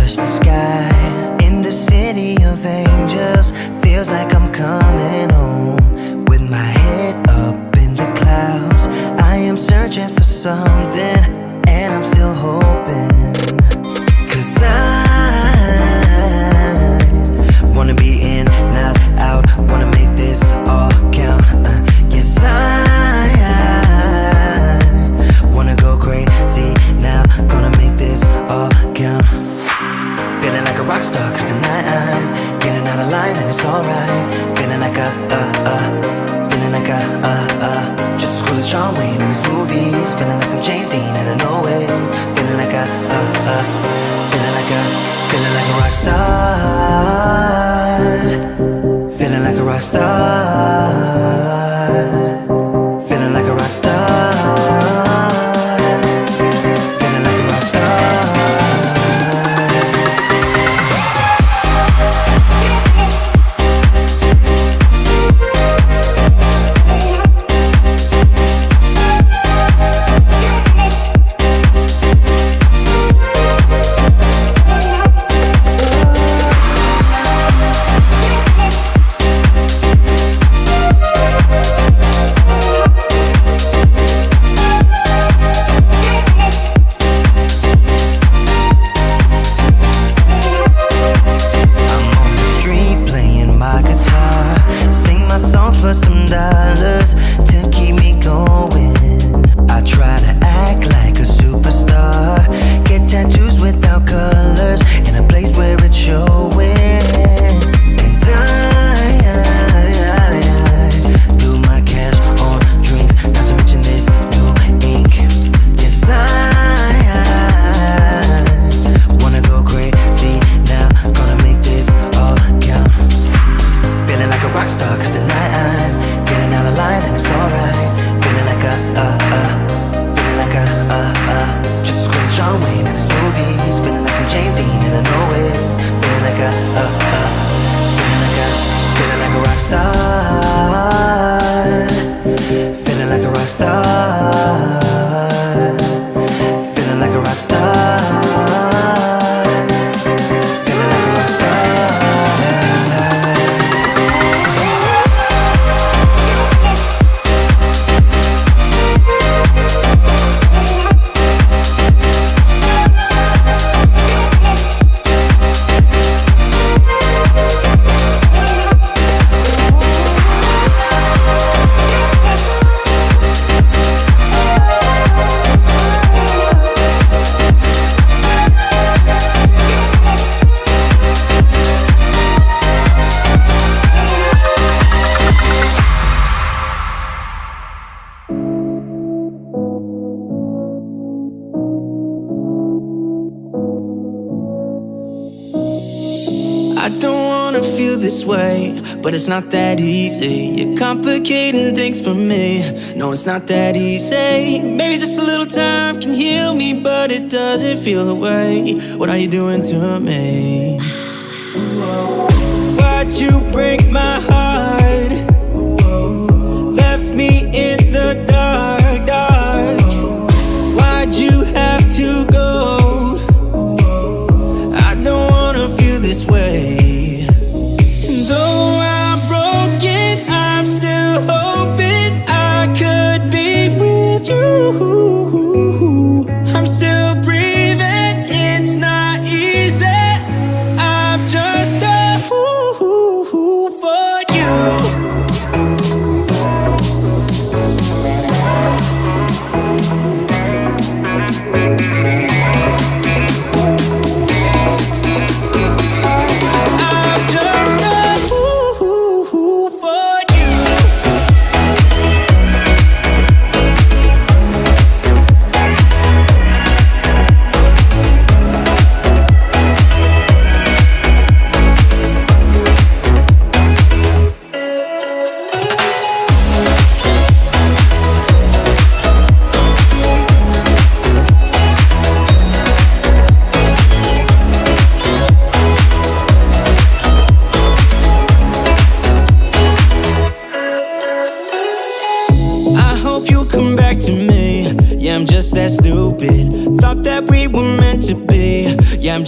touch the sky. In the city of angels, feels like I'm coming home. With my head up in the clouds, I am searching for something, and I'm still hoping. 'Cause I wanna be in, not out, wanna make this all count. Yes, I wanna go crazy now, gonna make this all count. Feeling like a rock star, 'cause tonight I'm getting out of line and it's alright. Feeling like feeling like just as cool as John Wayne in his movies. Feeling like I'm James Dean and I know it. Feeling like feeling like a rock star. Feeling like a rock star. Feeling like a rock star. Feeling like a rock star. But it's not that easy. You're complicating things for me. No, it's not that easy. Maybe just a little time can heal me, but it doesn't feel the way. What are you doing to me? Why'd you break my heart? Left me in the dark, dark. Why'd you have to go? I don't wanna feel this way. Though I'm broken, I'm still hoping I could be with you. I'm still breathing, it's not easy. I'm just a fool for you.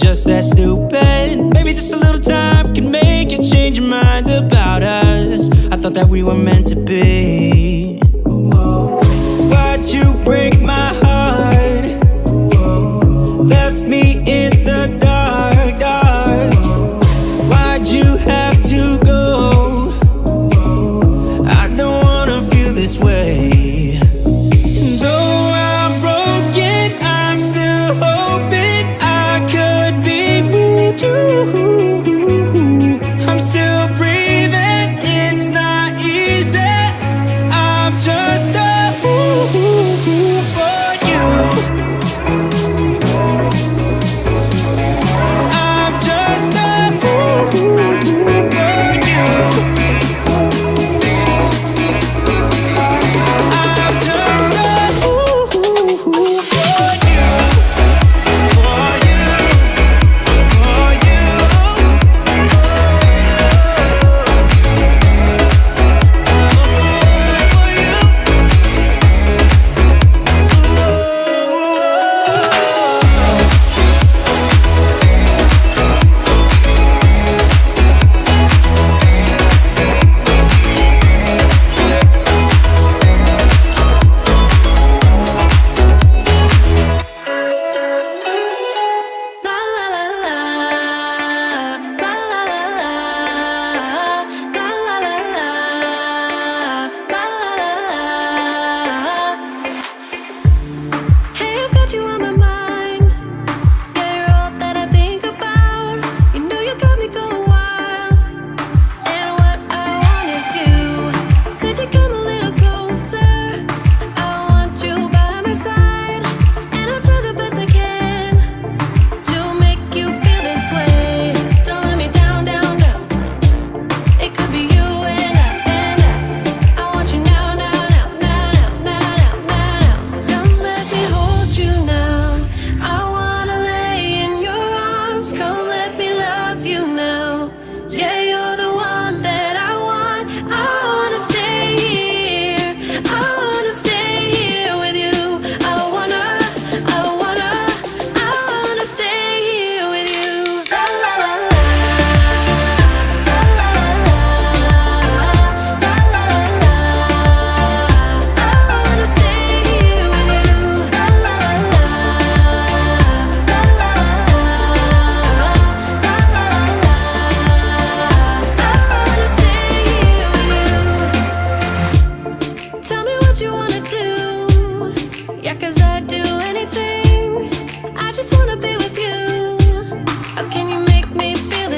just that stupid. Maybe just a little time can make you change your mind about us. I thought that we were meant to be. Why'd you break my heart? Left me in the dark, dark. Why'd you have to go? I don't wanna feel this way. Though I'm broken, I'm still hoping I could be with you. I'm still breathing, it's not easy. I'm just a fool for you. I'm just a fool for you. I'm just a fool for you.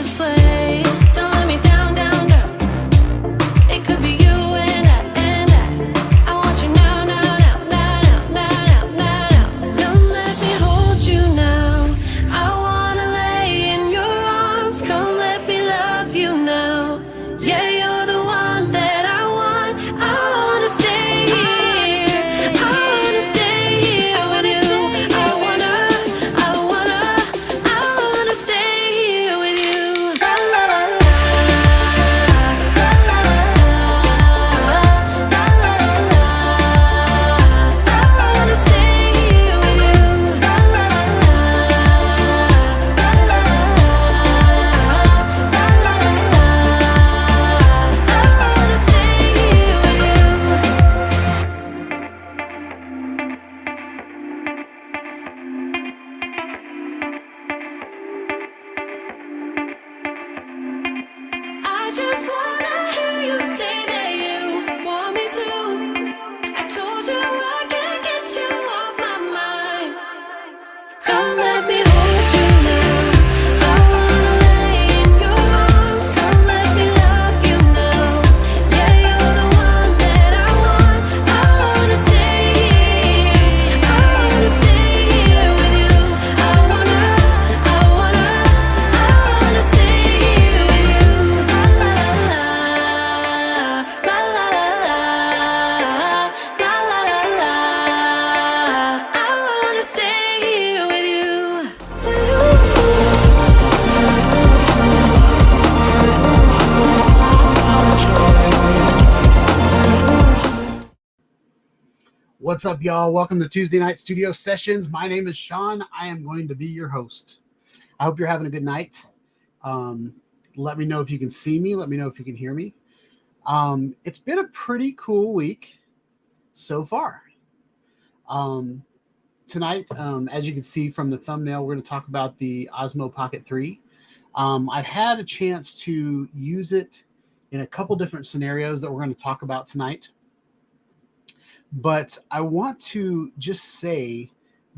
For What's up, y'all? Welcome to Tuesday Night Studio Sessions. My name is Sean. I am going to be your host. I hope you're having a good night. Let me know if you can see me. Let me know if you can hear me. It's been a pretty cool week so far. Tonight, as you can see from the thumbnail, we're going to talk about the Osmo Pocket 3. I've had a chance to use it in a couple different scenarios that we're going to talk about tonight. But I want to just say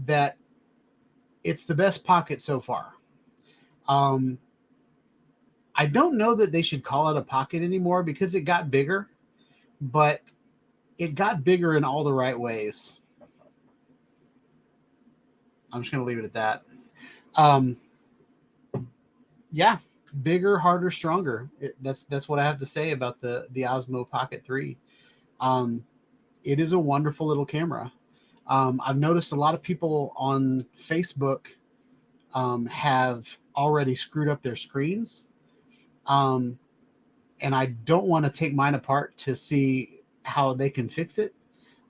that it's the best pocket so far. I don't know that they should call it a pocket anymore because it got bigger, but it got bigger in all the right ways. I'm just going to leave it at that. Yeah, bigger, harder, stronger. That's what I have to say about the Osmo Pocket 3. It is a wonderful little camera. I've noticed a lot of people on Facebook have already screwed up their screens. And I don't want to take mine apart to see how they can fix it.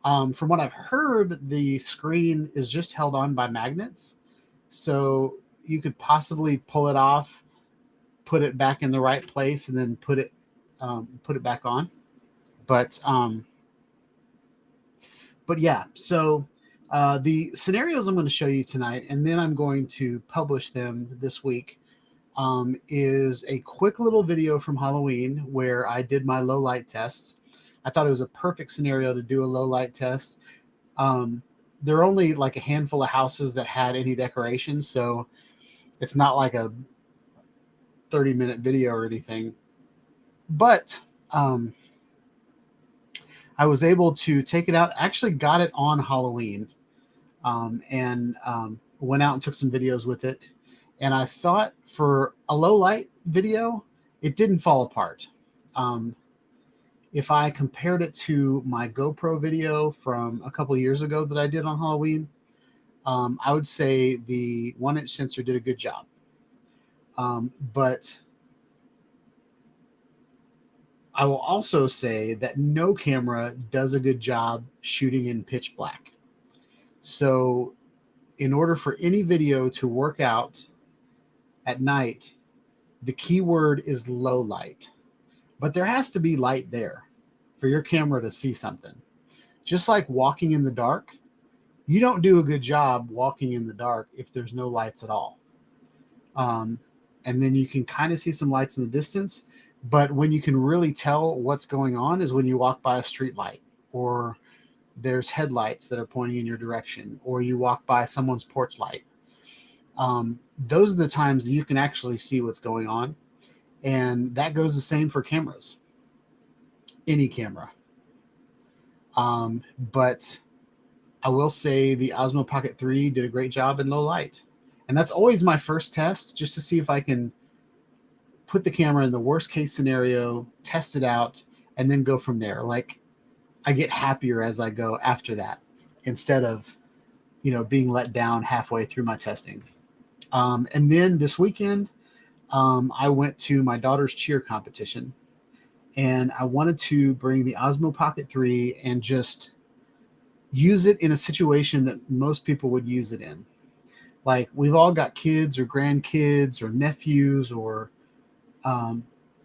From what I've heard, the screen is just held on by magnets. So you could possibly pull it off, put it back in the right place, and then put it back on. But yeah, so the scenarios I'm going to show you tonight, and then I'm going to publish them this week, is a quick little video from Halloween where I did my low light tests. I thought it was a perfect scenario to do a low light test. There are only like a handful of houses that had any decorations, so it's not like a 30-minute video or anything. But I was able to take it out. Actually got it on Halloween, and went out and took some videos with it. And I thought for a low light video, it didn't fall apart. If I compared it to my GoPro video from a couple years ago that I did on Halloween, I would say the 1-inch sensor did a good job. But I will also say that no camera does a good job shooting in pitch black. So in order for any video to work out at night, the key word is low light. But there has to be light there for your camera to see something. Just like walking in the dark, you don't do a good job walking in the dark if there's no lights at all. And then you can kind of see some lights in the distance, but when you can really tell what's going on is when you walk by a street light, or there's headlights that are pointing in your direction, or you walk by someone's porch light. Those are the times that you can actually see what's going on. And that goes the same for cameras, any camera. But I will say the Osmo Pocket 3 did a great job in low light. And that's always my first test, just to see if I can put the camera in the worst case scenario, test it out, and then go from there. Like, I get happier as I go after that, instead of, being let down halfway through my testing. And then this weekend, I went to my daughter's cheer competition, and I wanted to bring the Osmo Pocket 3 and just use it in a situation that most people would use it in. Like, we've all got kids or grandkids or nephews or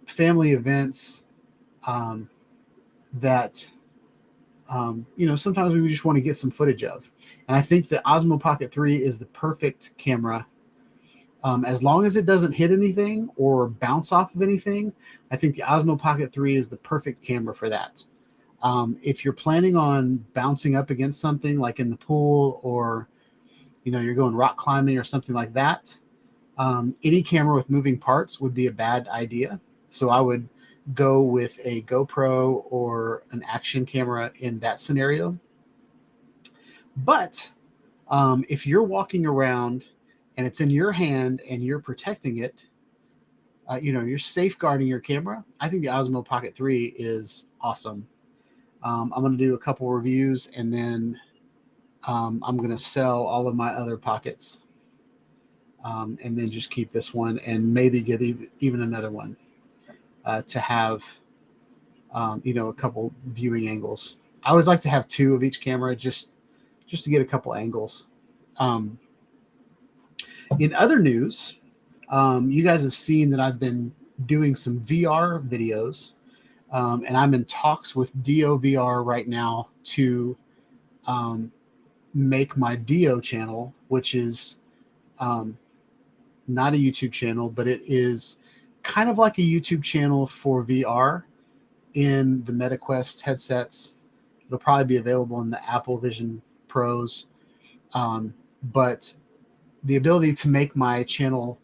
family events that, sometimes we just want to get some footage of. And I think the Osmo Pocket 3 is the perfect camera. As long as it doesn't hit anything or bounce off of anything, I think the Osmo Pocket 3 is the perfect camera for that. If you're planning on bouncing up against something like in the pool, or you're going rock climbing or something like that, any camera with moving parts would be a bad idea. So I would go with a GoPro or an action camera in that scenario. But if you're walking around and it's in your hand and you're protecting it, you're safeguarding your camera, I think the Osmo Pocket 3 is awesome. I'm going to do a couple reviews, and then I'm going to sell all of my other pockets, and then just keep this one and maybe get even another one to have, a couple viewing angles. I always like to have two of each camera just to get a couple angles. In other news, You guys have seen that I've been doing some VR videos, and I'm in talks with DOVR right now to make my DO channel, which is not a YouTube channel, but it is kind of like a YouTube channel for VR in the MetaQuest headsets. It'll probably be available in the Apple Vision Pros, but the ability to make my channel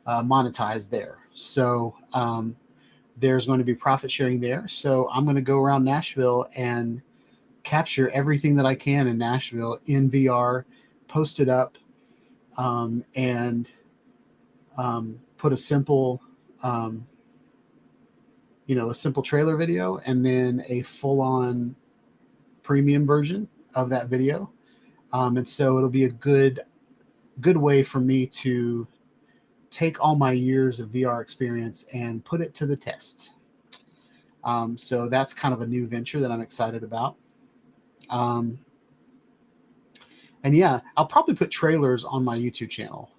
monetize there. So there's going to be profit sharing there. So I'm going to go around Nashville and capture everything that I can in Nashville in VR, post it up, and put a simple, a simple trailer video, and then a full-on premium version of that video. And so it'll be a good way for me to take all my years of VR experience and put it to the test. So that's kind of a new venture that I'm excited about. And yeah, I'll probably put trailers on my YouTube channel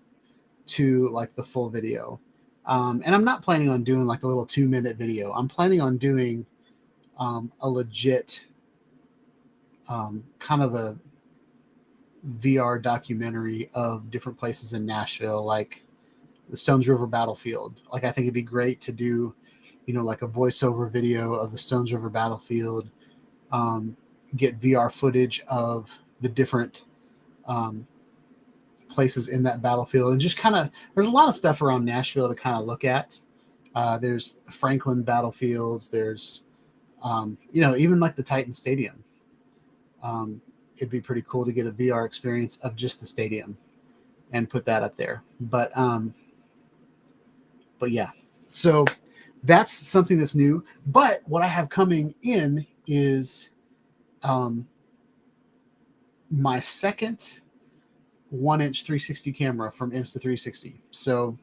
to like the full video. And I'm not planning on doing like a little 2-minute video. I'm planning on doing a legit kind of a VR documentary of different places in Nashville, like the Stones River Battlefield. Like, I think it'd be great to do, like a voiceover video of the Stones River Battlefield, get VR footage of the different places in that battlefield, and just kind of, there's a lot of stuff around Nashville to kind of look at. There's Franklin battlefields. There's, even like the Titan Stadium. It'd be pretty cool to get a VR experience of just the stadium and put that up there. But yeah, so that's something that's new. But what I have coming in is my second 1-inch 360 camera from Insta360. So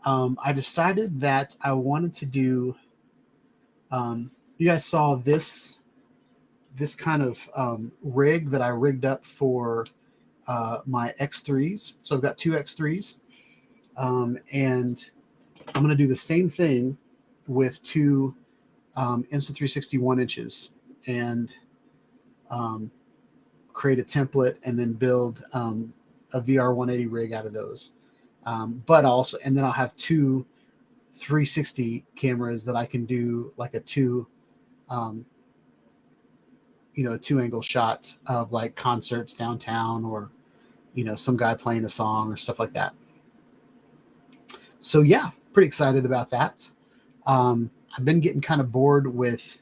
I decided that I wanted to do, you guys saw this kind of rig that I rigged up for my X3s. So I've got 2 X3s, and I'm going to do the same thing with 2 Insta360 1-inches, and create a template and then build a VR 180 rig out of those. But also, and then I'll have 2 360 cameras that I can do like a 2 2-angle shot of like concerts downtown, or some guy playing a song or stuff like that. So yeah, pretty excited about that. I've been getting kind of bored with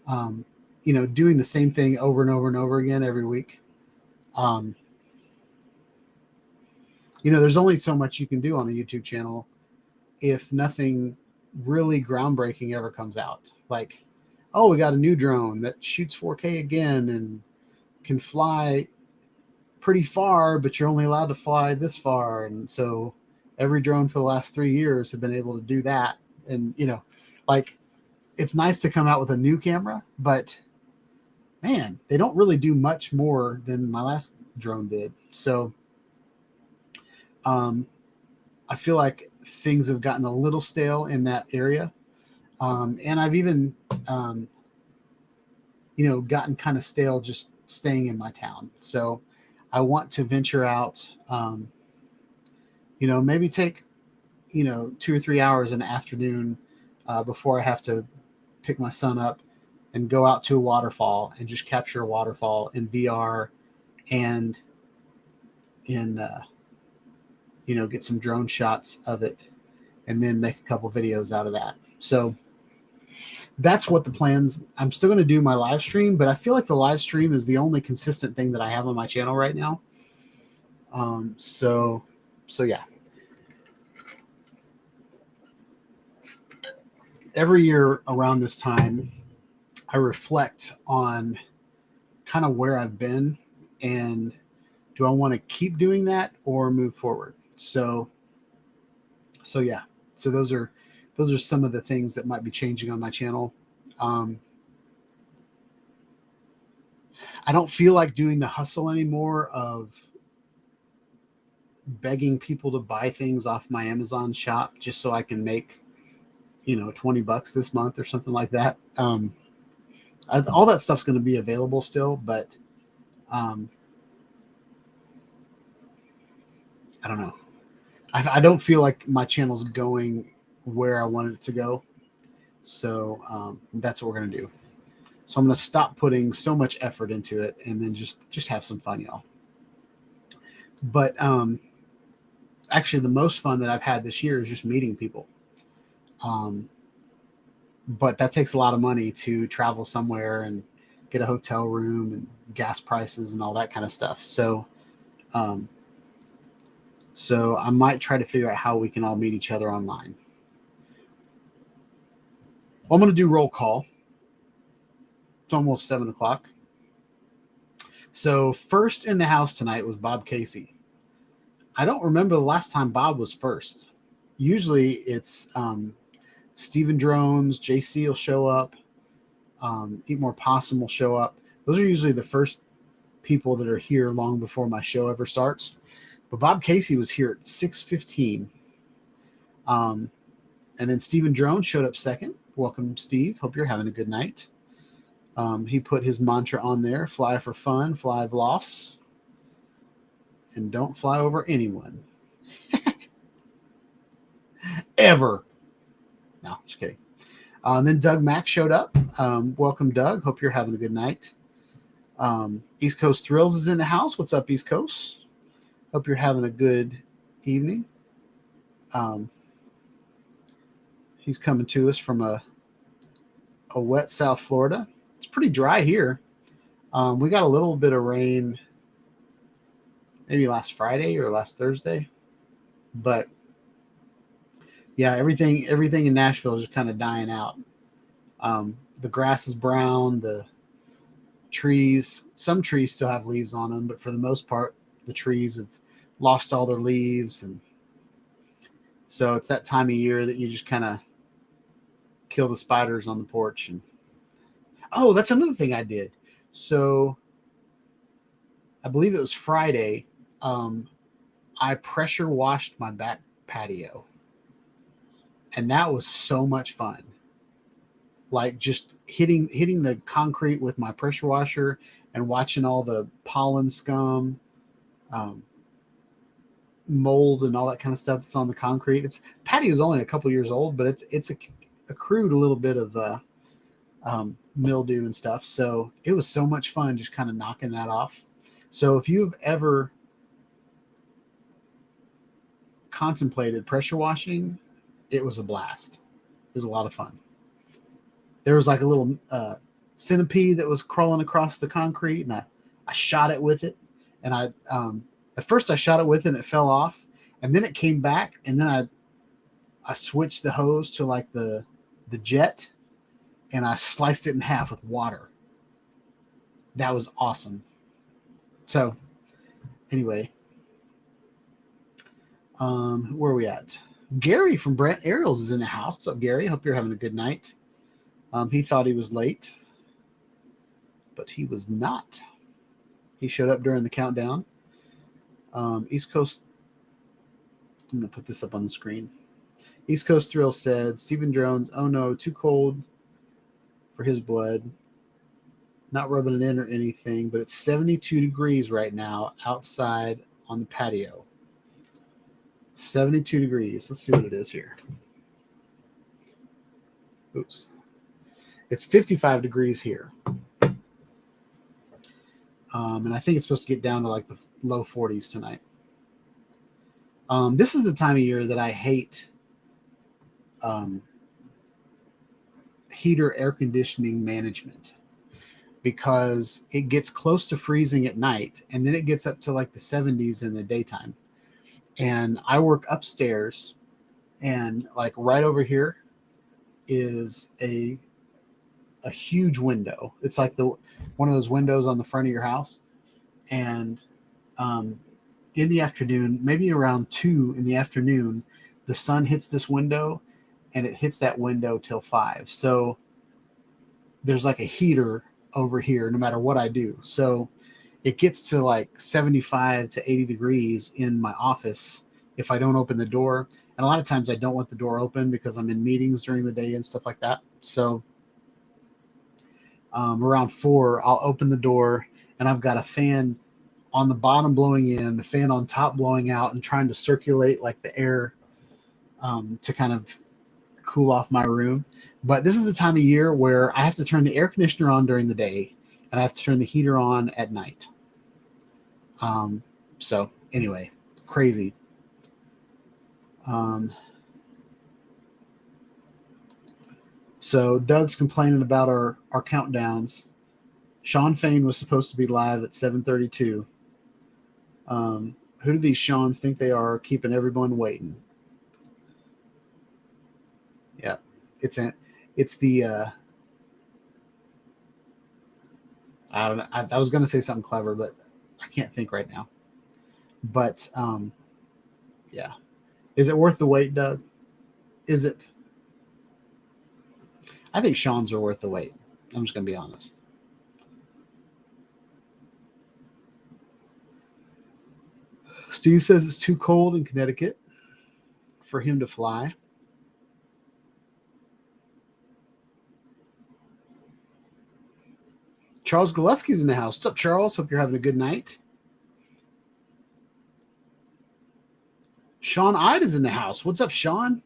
doing the same thing over and over and over again every week. There's only so much you can do on a YouTube channel if nothing really groundbreaking ever comes out. Like, oh, we got a new drone that shoots 4K again and can fly pretty far, but you're only allowed to fly this far. And so every drone for the last 3 years have been able to do that. And, like, it's nice to come out with a new camera, but man, they don't really do much more than my last drone did. So I feel like things have gotten a little stale in that area. And I've even, gotten kind of stale just staying in my town. So I want to venture out, maybe take, 2 or 3 hours in the afternoon before I have to pick my son up and go out to a waterfall and just capture a waterfall in VR and in, get some drone shots of it and then make a couple videos out of that. So that's what the plans. I'm still going to do my live stream, but I feel like the live stream is the only consistent thing that I have on my channel right now. So yeah. Every year around this time, I reflect on kind of where I've been and do I want to keep doing that or move forward? So yeah. So those are some of the things that might be changing on my channel. I don't feel like doing the hustle anymore of begging people to buy things off my Amazon shop just so I can make, $20 this month or something like that. All that stuff's going to be available still, but I don't know. I don't feel like my channel's going where I wanted it to go. So that's what we're going to do. So I'm going to stop putting so much effort into it and then just have some fun, y'all. But actually, the most fun that I've had this year is just meeting people. But that takes a lot of money to travel somewhere and get a hotel room and gas prices and all that kind of stuff. So I might try to figure out how we can all meet each other online. Well, I'm going to do roll call. It's almost 7:00. So first in the house tonight was Bob Casey. I don't remember the last time Bob was first. Usually it's Steven Drones, JC will show up, Eat More Possum will show up. Those are usually the first people that are here long before my show ever starts. But Bob Casey was here at 6:15. And then Steven Drone showed up second. Welcome, Steve. Hope you're having a good night. He put his mantra on there: fly for fun, fly Vloss, and don't fly over anyone. Ever. No, just kidding. And then Doug Mack showed up. Welcome, Doug. Hope you're having a good night. East Coast Thrills is in the house. What's up, East Coast? Hope you're having a good evening. He's coming to us from a wet South Florida. It's pretty dry here. We got a little bit of rain maybe last Friday or last Thursday. But yeah, everything in Nashville is just kind of dying out. The grass is brown. The trees, some trees still have leaves on them, but for the most part, the trees have lost all their leaves. And so it's that time of year that you just kind of kill the spiders on the porch. And oh, that's another thing I did. So I believe it was Friday. I pressure washed my back patio. And that was so much fun. Like just hitting the concrete with my pressure washer and watching all the pollen scum, mold and all that kind of stuff that's on the concrete. Patio is only a couple years old, but it's accrued a little bit of mildew and stuff. So it was so much fun just kind of knocking that off. So if you've ever contemplated pressure washing, it was a blast. It was a lot of fun. There was like a little centipede that was crawling across the concrete, and I shot it with it. And at first I shot it with it and it fell off, and then it came back, and then I switched the hose to like the jet, and I sliced it in half with water. That was awesome. So anyway, where are we at? Gary from Brent Ariels is in the house. What's up, Gary? Hope you're having a good night. He thought he was late, but he was not. He showed up during the countdown. East Coast, I'm going to put this up on the screen. East Coast Thrill said, Steven Drones, oh no, too cold for his blood. Not rubbing it in or anything, but it's 72 degrees right now outside on the patio. 72 degrees. Let's see what it is here. Oops. It's 55 degrees here. And I think it's supposed to get down to like the low 40s tonight. This is the time of year that I hate heater air conditioning management, because it gets close to freezing at night and then it gets up to like the 70s in the daytime. And I work upstairs, and like right over here is a huge window. It's like one of those windows on the front of your house. And in the afternoon, maybe around 2 in the afternoon, the sun hits this window, and it hits that window till 5. So there's like a heater over here no matter what I do. So it gets to like 75 to 80 degrees in my office if I don't open the door. And a lot of times I don't want the door open because I'm in meetings during the day and stuff like that. So around 4, I'll open the door and I've got a fan on the bottom blowing in, the fan on top blowing out, and trying to circulate like the air to kind of cool off my room. But this is the time of year where I have to turn the air conditioner on during the day and I have to turn the heater on at night. So anyway, crazy. So Doug's complaining about our countdowns. Sean Fain was supposed to be live at 7:32. Who do these Seans think they are, keeping everyone waiting? Yeah, it's the I don't know. I was going to say something clever, but I can't think right now. But yeah, is it worth the wait, Doug? Is it? I think Sean's are worth the wait. I'm just going to be honest. Steve says it's too cold in Connecticut for him to fly. Charles Gillespie's in the house. What's up, Charles? Hope you're having a good night. Sean Ida's in the house. What's up, Sean?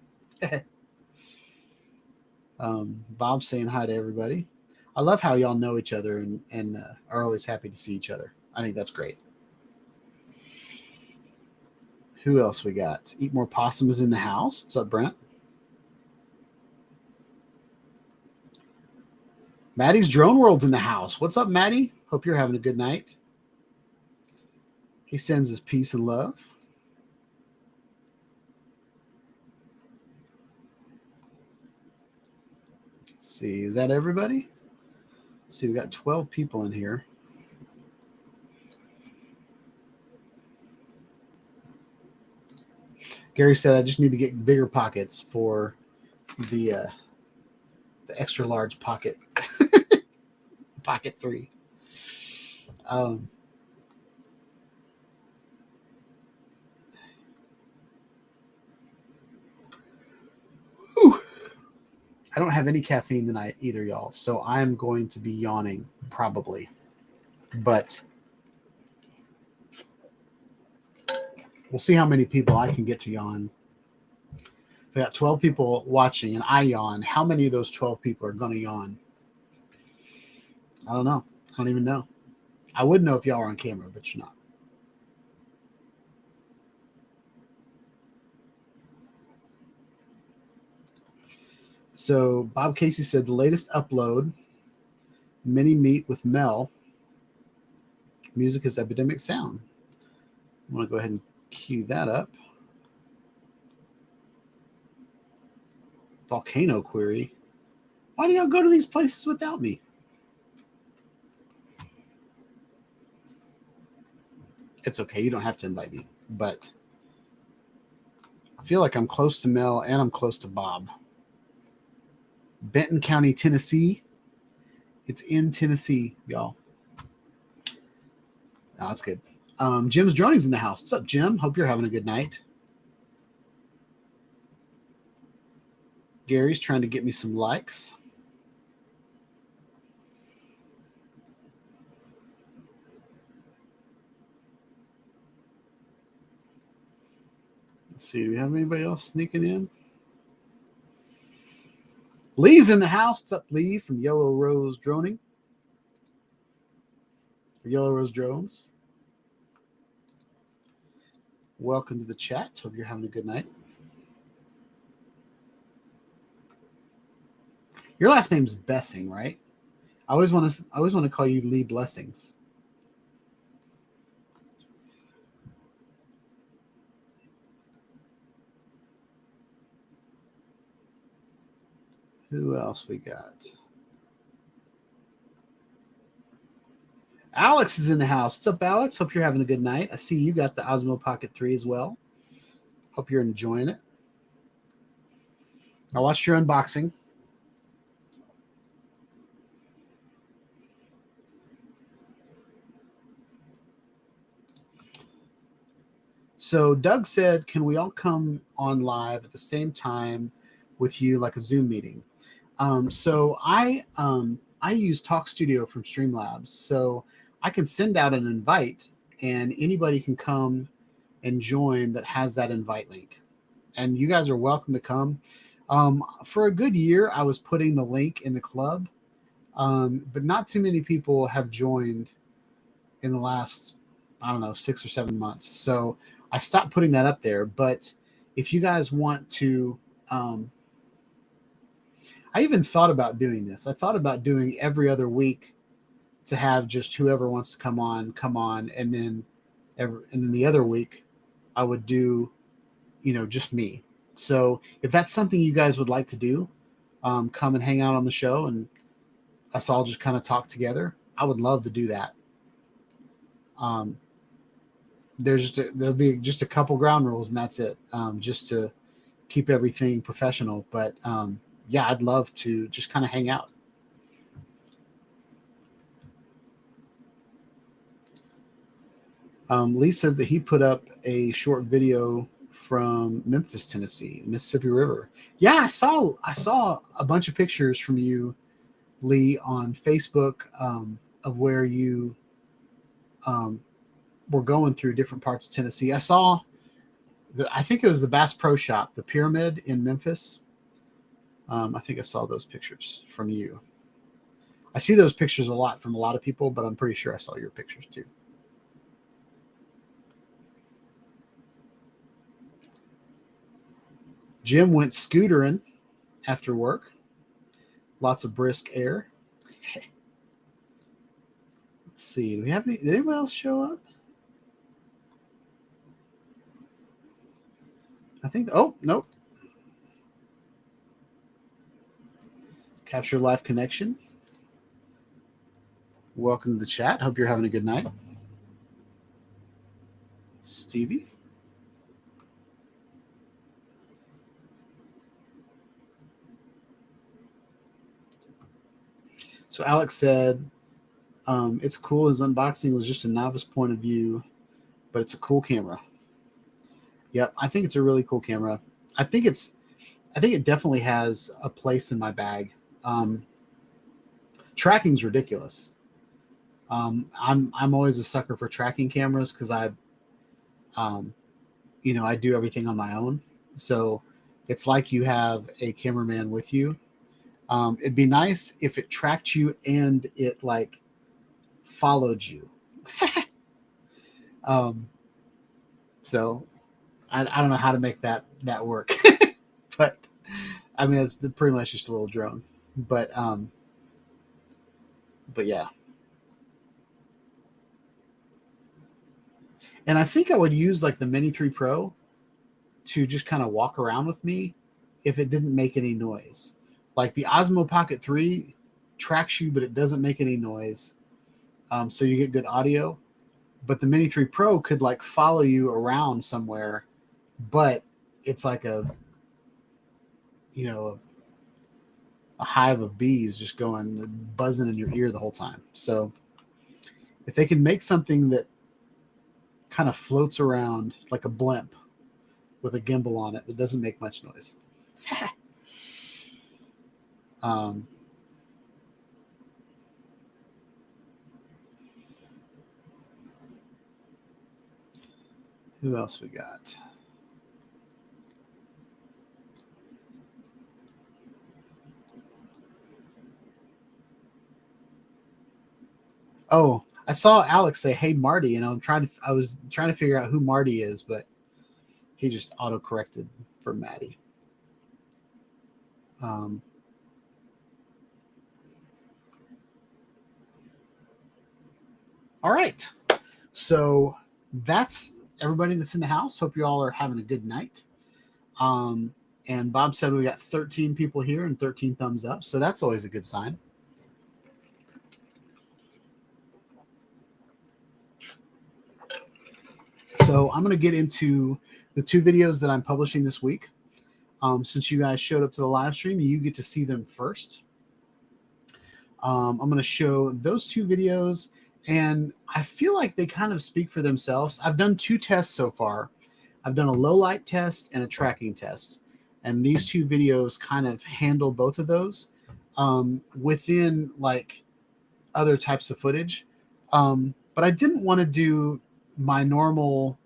Bob's saying hi to everybody. I love how y'all know each other and are always happy to see each other. I think that's great. Who else we got? Eat More Possum is in the house. What's up, Brent? Maddie's Drone World's in the house. What's up, Maddie? Hope you're having a good night. He sends his peace and love. Let's see. Is that everybody? Let's see. We got 12 people in here. Gary said, I just need to get bigger pockets for the extra large pocket. Pocket 3. I don't have any caffeine tonight either, y'all. So I'm going to be yawning probably. But we'll see how many people I can get to yawn. If I got 12 people watching and I yawn, how many of those 12 people are going to yawn? I don't know. I don't even know. I would know if y'all were on camera, but you're not. So Bob Casey said the latest upload, mini meet with Mel. Music is Epidemic Sound. I want to go ahead and cue that up. Volcano Query. Why do y'all go to these places without me? It's okay. You don't have to invite me. But I feel like I'm close to Mel and I'm close to Bob. Benton County, Tennessee. It's in Tennessee, y'all. Oh, that's good. Jim's Droning's in the house. What's up, Jim? Hope you're having a good night. Gary's trying to get me some likes. Let's see. Do we have anybody else sneaking in? Lee's in the house. What's up, Lee from Yellow Rose Droning? For Yellow Rose Drones. Welcome to the chat. Hope you're having a good night. Your last name's Bessing, right? I always want to call you Lee Blessings. Who else we got? Alex is in the house. What's up, Alex? Hope you're having a good night. I see you got the Osmo Pocket 3 as well. Hope you're enjoying it. I watched your unboxing. So Doug said, can we all come on live at the same time with you, like a Zoom meeting? So I use Talk Studio from Streamlabs, so I can send out an invite, and anybody can come and join that has that invite link. And you guys are welcome to come. For a good year, I was putting the link in the club, but not too many people have joined in the last, I don't know, 6 or 7 months. So I stopped putting that up there. But if you guys want to, I even thought about doing this. I thought about doing every other week to have just whoever wants to come on, and then the other week I would do, just me. So if that's something you guys would like to do, come and hang out on the show and us all just kind of talk together, I would love to do that. There'll be just a couple ground rules, and that's it, just to keep everything professional. But yeah, I'd love to just kind of hang out. Lee said that he put up a short video from Memphis, Tennessee, Mississippi River. Yeah, I saw a bunch of pictures from you, Lee, on Facebook, of where you were going through different parts of Tennessee. I saw I think it was the Bass Pro Shop, the Pyramid in Memphis. I think I saw those pictures from you. I see those pictures a lot from a lot of people, but I'm pretty sure I saw your pictures too. Jim went scootering after work. Lots of brisk air. Let's see. Do we have any? Did anyone else show up? I think. Oh, nope. Capture Live Connection. Welcome to the chat. Hope you're having a good night. Stevie. So Alex said, it's cool. His unboxing was just a novice point of view, but it's a cool camera. Yep, I think it's a really cool camera. I think it definitely has a place in my bag. Tracking's ridiculous. I'm always a sucker for tracking cameras because I do everything on my own. So it's like you have a cameraman with you. It'd be nice if it tracked you and it like followed you. So I don't know how to make that work, but I mean, it's pretty much just a little drone, but yeah. And I think I would use like the Mini 3 Pro to just kind of walk around with me if it didn't make any noise. Like the Osmo Pocket 3 tracks you, but it doesn't make any noise. So you get good audio. But the Mini 3 Pro could like follow you around somewhere, but it's like a hive of bees just going buzzing in your ear the whole time. So if they can make something that kind of floats around like a blimp with a gimbal on it that doesn't make much noise. Who else we got? Oh, I saw Alex say, "Hey, Marty," and I was trying to figure out who Marty is, but he just auto-corrected for Maddie. All right. So that's everybody that's in the house. Hope you all are having a good night. And Bob said we got 13 people here and 13 thumbs up. So that's always a good sign. So I'm going to get into the 2 videos that I'm publishing this week. Since you guys showed up to the live stream, you get to see them first. I'm going to show those 2 videos, and I feel like they kind of speak for themselves. I've done 2 tests so far. I've done a low light test and a tracking test, and these two videos kind of handle both of those within like other types of footage. But I didn't want to do my normal,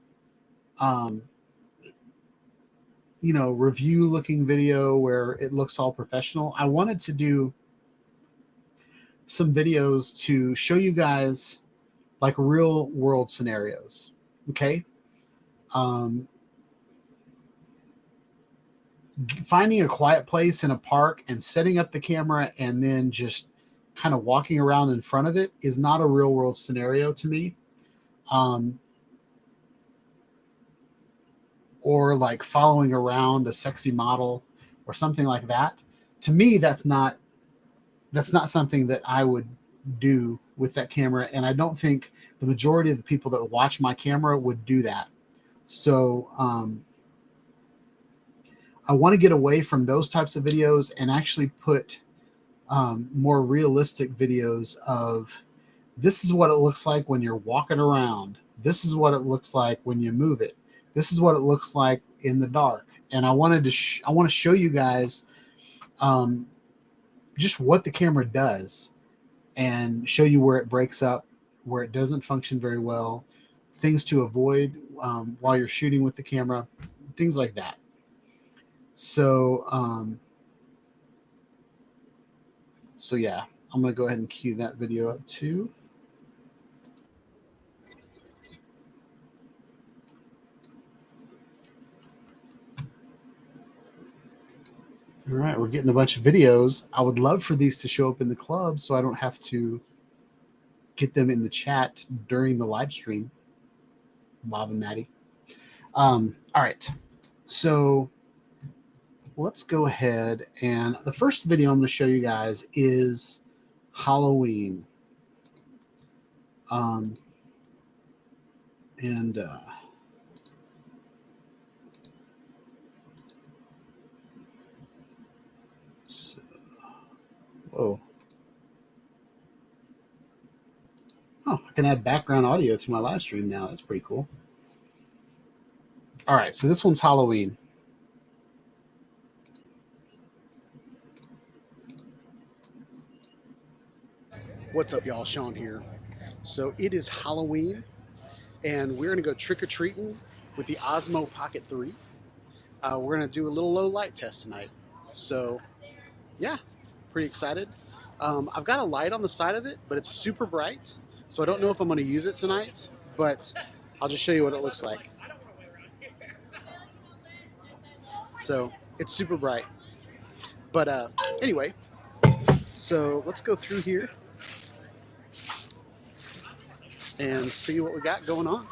review looking video where it looks all professional. I wanted to do some videos to show you guys like real world scenarios. Okay. Finding a quiet place in a park and setting up the camera and then just kind of walking around in front of it is not a real world scenario to me. Or like following around a sexy model or something like that. To me, that's not something that I would do with that camera. And I don't think the majority of the people that watch my camera would do that. So I want to get away from those types of videos and actually put more realistic videos of this is what it looks like when you're walking around. This is what it looks like when you move it. This is what it looks like in the dark. And I want to show you guys just what the camera does and show you where it breaks up, where it doesn't function very well, things to avoid while you're shooting with the camera, things like that. So, yeah, I'm going to go ahead and cue that video up too. All right, we're getting a bunch of videos. I would love for these to show up in the club so I don't have to get them in the chat during the live stream. Bob and Maddie. All right, so let's go ahead, and the first video I'm going to show you guys is Halloween. Whoa. Oh, I can add background audio to my live stream now. That's pretty cool. All right, so this one's Halloween. What's up, y'all? Sean here. So it is Halloween, and we're going to go trick-or-treating with the Osmo Pocket 3. We're going to do a little low light test tonight. So, yeah, pretty excited. I've got a light on the side of it, but it's super bright. So I don't know if I'm going to use it tonight, but I'll just show you what it looks like. So it's super bright. But anyway, so let's go through here and see what we got going on.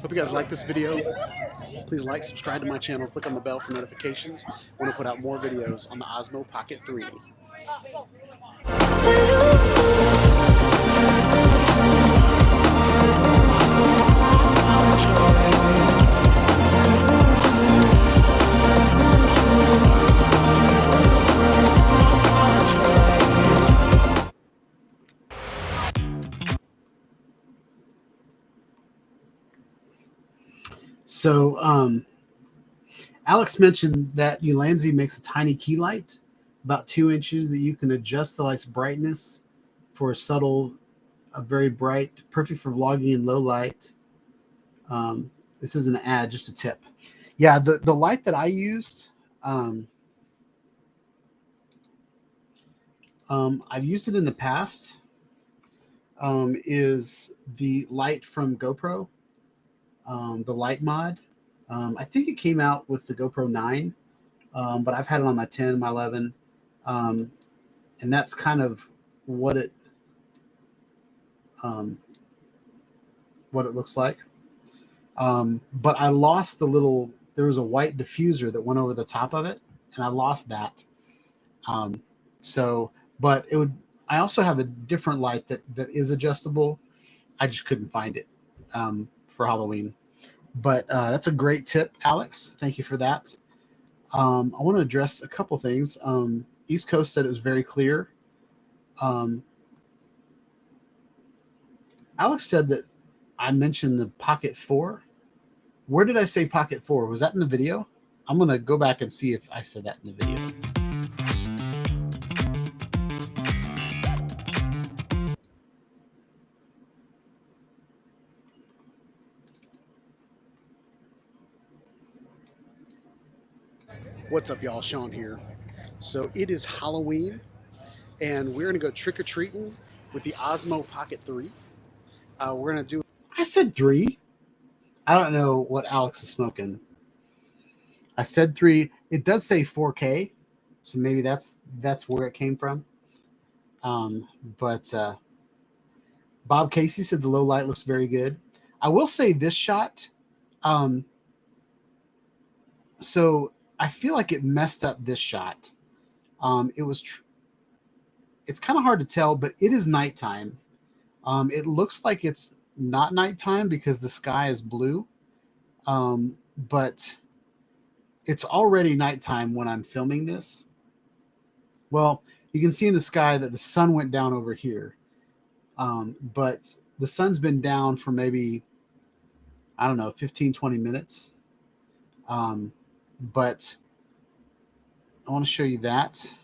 Hope you guys like this video. Please like, subscribe to my channel, click on the bell for notifications when I put out more videos on the Osmo Pocket 3. So, Alex mentioned that Ulanzi makes a tiny key light, about 2 inches, that you can adjust the light's brightness for a very bright, perfect for vlogging in low light. This isn't an ad, just a tip. Yeah, the light that I used, I've used it in the past, is the light from GoPro, the light mod. I think it came out with the GoPro 9, but I've had it on my 10, my 11, and that's kind of what it looks like. But I lost there was a white diffuser that went over the top of it, and I lost that. But I also have a different light that is adjustable. I just couldn't find it for Halloween. But that's a great tip, Alex. Thank you for that. I want to address a couple things. East Coast said it was very clear. Alex said that I mentioned the Pocket 4. Where did I say Pocket 4? Was that in the video? I'm going to go back and see if I said that in the video. What's up, y'all? Sean here. So it is Halloween, and we're going to go trick-or-treating with the Osmo Pocket 3. We're going to do... I said 3. I don't know what Alex is smoking. I said 3. It does say 4K, so maybe that's where it came from. But Bob Casey said the low light looks very good. I will say this shot... so I feel like it messed up this shot. It's kind of hard to tell, but it is nighttime. It looks like it's not nighttime because the sky is blue. But it's already nighttime when I'm filming this. Well, you can see in the sky that the sun went down over here. But the sun's been down for maybe, I don't know, 15, 20 minutes. But I want to show you that.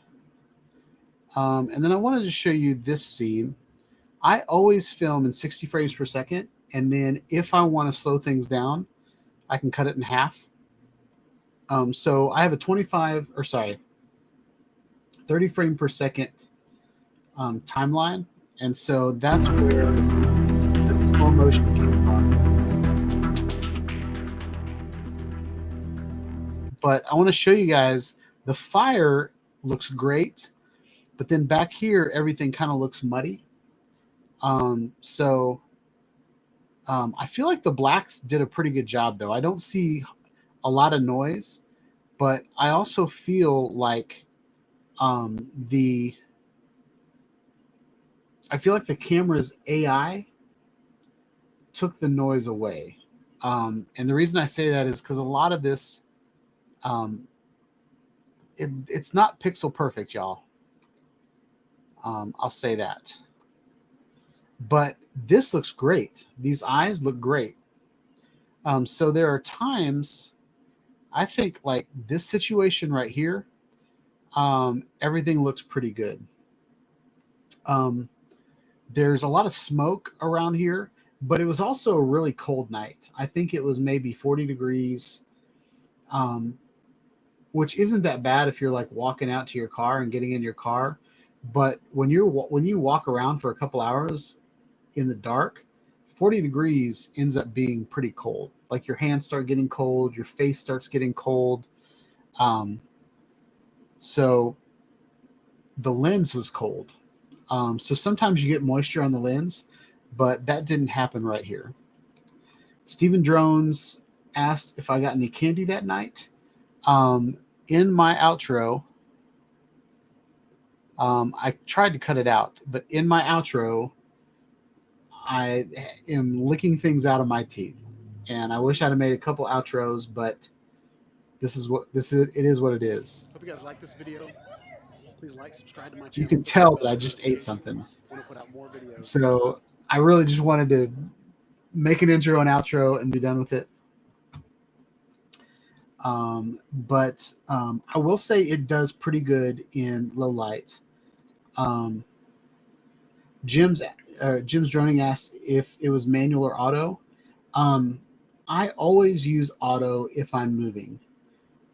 And then I wanted to show you this scene. I always film in 60 frames per second. And then if I want to slow things down, I can cut it in half. So I have a 30 frame per second timeline. And so that's where the slow motion came from. But I want to show you guys, the fire looks great, but then back here, everything kind of looks muddy. I feel like the blacks did a pretty good job, though. I don't see a lot of noise, but I also feel like the camera's AI took the noise away. And the reason I say that is because a lot of this, it's not pixel perfect, y'all. I'll say that. But this looks great. These eyes look great. So there are times, I think, like this situation right here, everything looks pretty good. There's a lot of smoke around here, but it was also a really cold night. I think it was maybe 40 degrees, which isn't that bad if you're like walking out to your car and getting in your car. But when you walk around for a couple hours in the dark, 40 degrees ends up being pretty cold. Like your hands start getting cold, your face starts getting cold. So the lens was cold. So sometimes you get moisture on the lens, but that didn't happen right here. Stephen Drones asked if I got any candy that night. In my outro, I tried to cut it out, but in my outro, I am licking things out of my teeth. And I wish I'd have made a couple outros, but this is what this is. It is what it is. Hope you guys like this video. Please like, subscribe to my channel. You can tell that I just ate something. I want to put out more videos. So I really just wanted to make an intro and outro and be done with it. But I will say it does pretty good in low light. Jim's droning asked if it was manual or auto. I always use auto if I'm moving.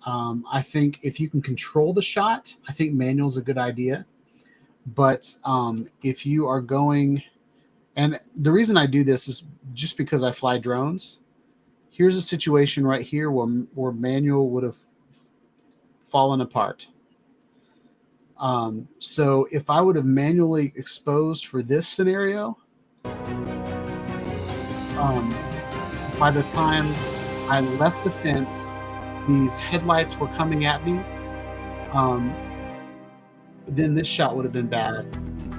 I think if you can control the shot, I think manual is a good idea. But if you are going, and the reason I do this is just because I fly drones. Here's a situation right here where manual would have fallen apart. So if I would have manually exposed for this scenario, by the time I left the fence, these headlights were coming at me. Then this shot would have been bad.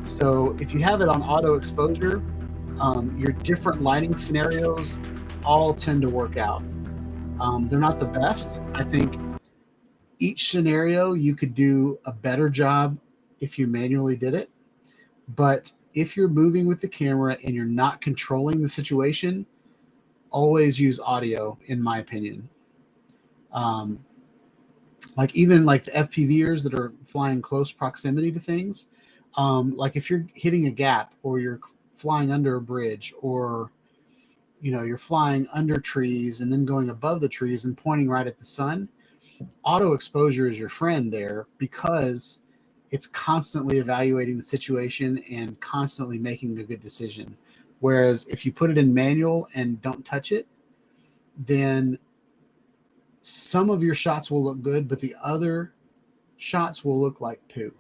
So if you have it on auto exposure, your different lighting scenarios all tend to work out. They're not the best. I think each scenario you could do a better job if you manually did it. But if you're moving with the camera and you're not controlling the situation, always use audio, in my opinion. Like even like the FPVers that are flying close proximity to things, like if you're hitting a gap or you're flying under a bridge, or you're flying under trees and then going above the trees and pointing right at the sun, auto exposure is your friend there, because it's constantly evaluating the situation and constantly making a good decision. Whereas if you put it in manual and don't touch it, then some of your shots will look good, but the other shots will look like poo.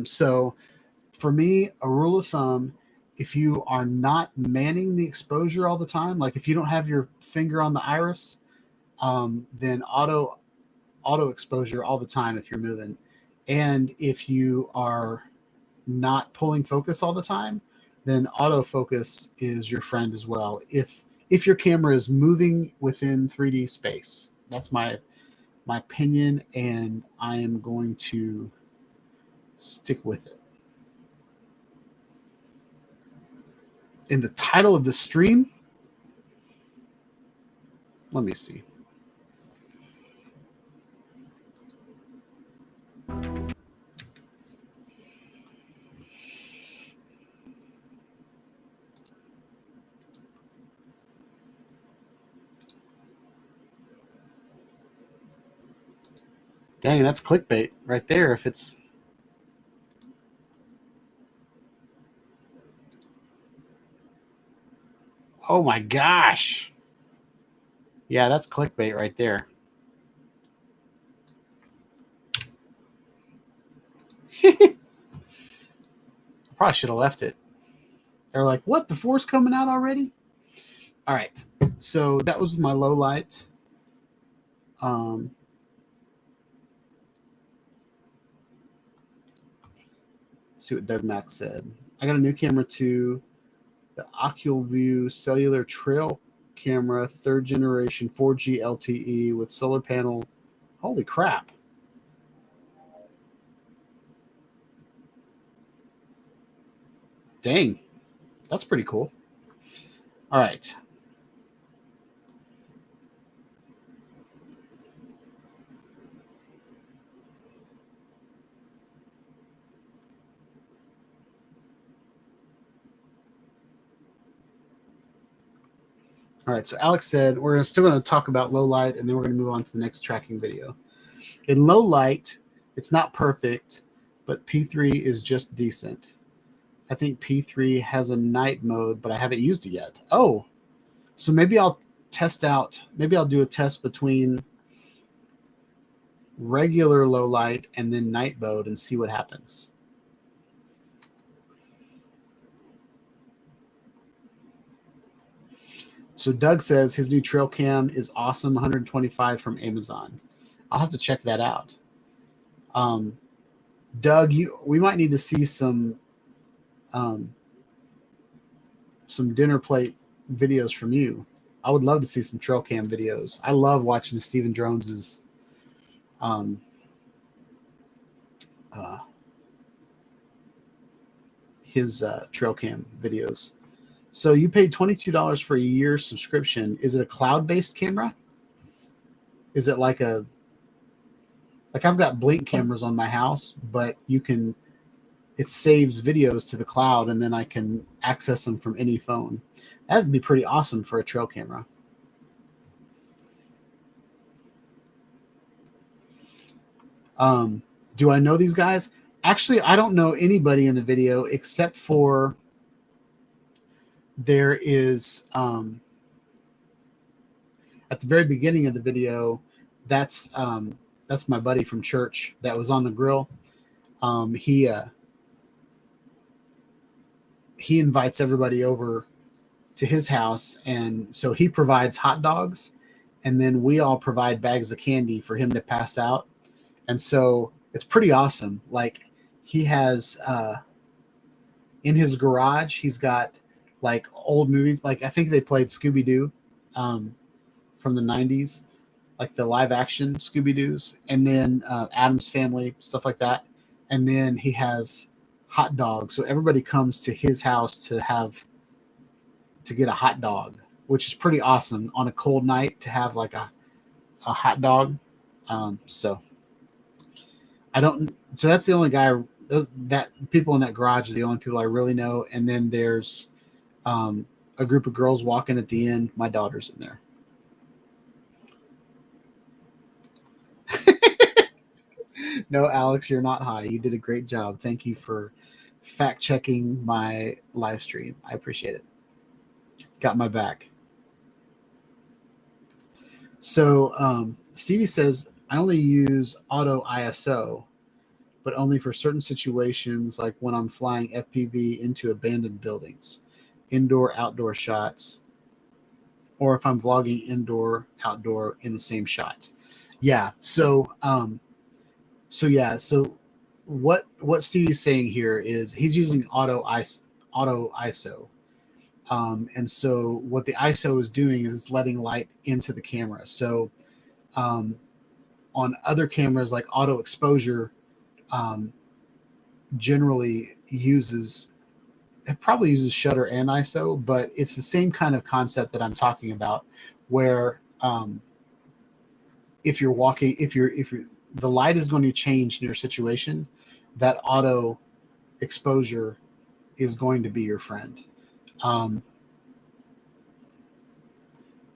So for me, a rule of thumb, if you are not manning the exposure all the time, like if you don't have your finger on the iris, then auto exposure all the time if you're moving. And if you are not pulling focus all the time, then autofocus is your friend as well. If your camera is moving within 3D space. That's my opinion, and I am going to stick with it. In the title of the stream, let me see. Dang, that's clickbait right there. If it's oh my gosh. Yeah, that's clickbait right there. Probably should have left it. They're like, what? The 4's coming out already? All right. So that was my low light. See what Doug Max said. I got a new camera too. The OcuView cellular trail camera, 3rd generation 4G LTE with solar panel. Holy crap. Dang. That's pretty cool. All right. All right, so Alex said we're still going to talk about low light, and then we're going to move on to the next tracking video. In low light, it's not perfect, but P3 is just decent. I think P3 has a night mode, but I haven't used it yet. Oh, so maybe I'll test out, maybe I'll do a test between regular low light and then night mode and see what happens. So Doug says his new trail cam is awesome, 125 from Amazon. I'll have to check that out. Doug, we might need to see some dinner plate videos from you. I would love to see some trail cam videos. I love watching Stephen Jones's trail cam videos. So you paid $22 for a year subscription. Is it a cloud-based camera? Is it like I've got Blink cameras on my house, but it saves videos to the cloud and then I can access them from any phone. That'd be pretty awesome for a trail camera. Do I know these guys? Actually, I don't know anybody in the video except for there is at the very beginning of the video, that's my buddy from church that was on the grill. He invites everybody over to his house, and so he provides hot dogs, and then we all provide bags of candy for him to pass out. And so it's pretty awesome. Like, he has in his garage, he's got like old movies. Like, I think they played Scooby-Doo from the 90s, like the live action Scooby-Doos, and then Addams Family, stuff like that. And then he has hot dogs. So everybody comes to his house to get a hot dog, which is pretty awesome on a cold night to have like a hot dog. So that's the only guy that people in that garage are the only people I really know. And then there's a group of girls walking at the end. My daughter's in there. No, Alex, you're not high. You did a great job. Thank you for fact checking my live stream. I appreciate it. Got my back. So Stevie says, I only use auto ISO, but only for certain situations, like when I'm flying FPV into abandoned buildings, indoor, outdoor shots, or if I'm vlogging indoor, outdoor in the same shot. Yeah. So what Stevie's saying here is he's using auto ISO. And so what the ISO is doing is it's letting light into the camera. So on other cameras, like auto exposure, generally probably uses shutter and ISO, but it's the same kind of concept that I'm talking about, where if the light is going to change in your situation, that auto exposure is going to be your friend. And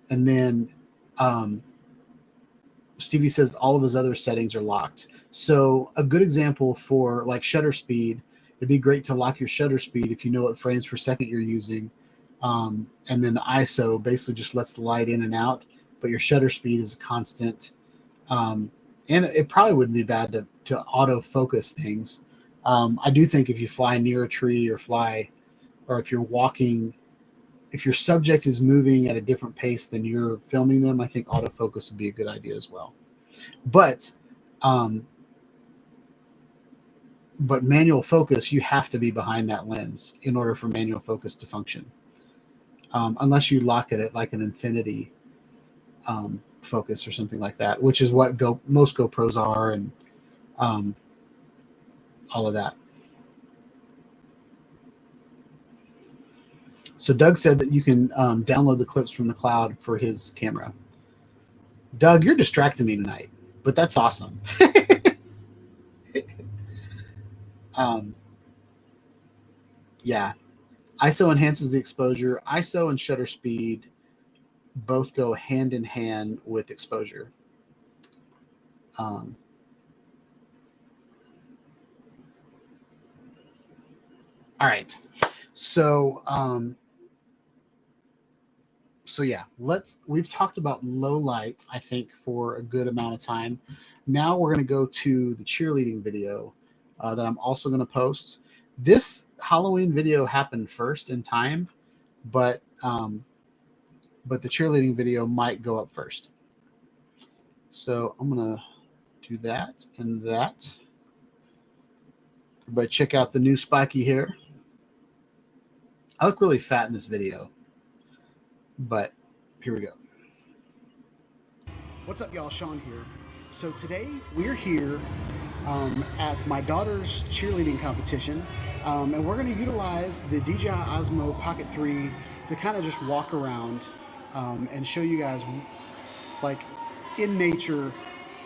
then Stevie says all of his other settings are locked. So a good example for like shutter speed, it'd be great to lock your shutter speed if you know what frames per second you're using. And then the ISO basically just lets the light in and out, but your shutter speed is constant. And it probably wouldn't be bad to auto focus things. I do think if you fly near a tree or if you're walking, if your subject is moving at a different pace than you're filming them, I think autofocus would be a good idea as well. But manual focus, you have to be behind that lens in order for manual focus to function. Unless you lock it at like an infinity focus or something like that, which is what most GoPros are, and all of that. So Doug said that you can download the clips from the cloud for his camera. Doug, you're distracting me tonight, but that's awesome. Yeah. ISO enhances the exposure. ISO and shutter speed both go hand in hand with exposure. All right. So yeah, we've talked about low light, I think, for a good amount of time. Now we're going to go to the cheerleading video that I'm also going to post. This Halloween video happened first in time, but but the cheerleading video might go up first. So I'm going to do that and that. Everybody check out the new spiky hair. I look really fat in this video, but here we go. What's up, y'all? Sean here. So today we're here at my daughter's cheerleading competition, and we're going to utilize the DJI Osmo Pocket 3 to kind of just walk around and show you guys, like, in nature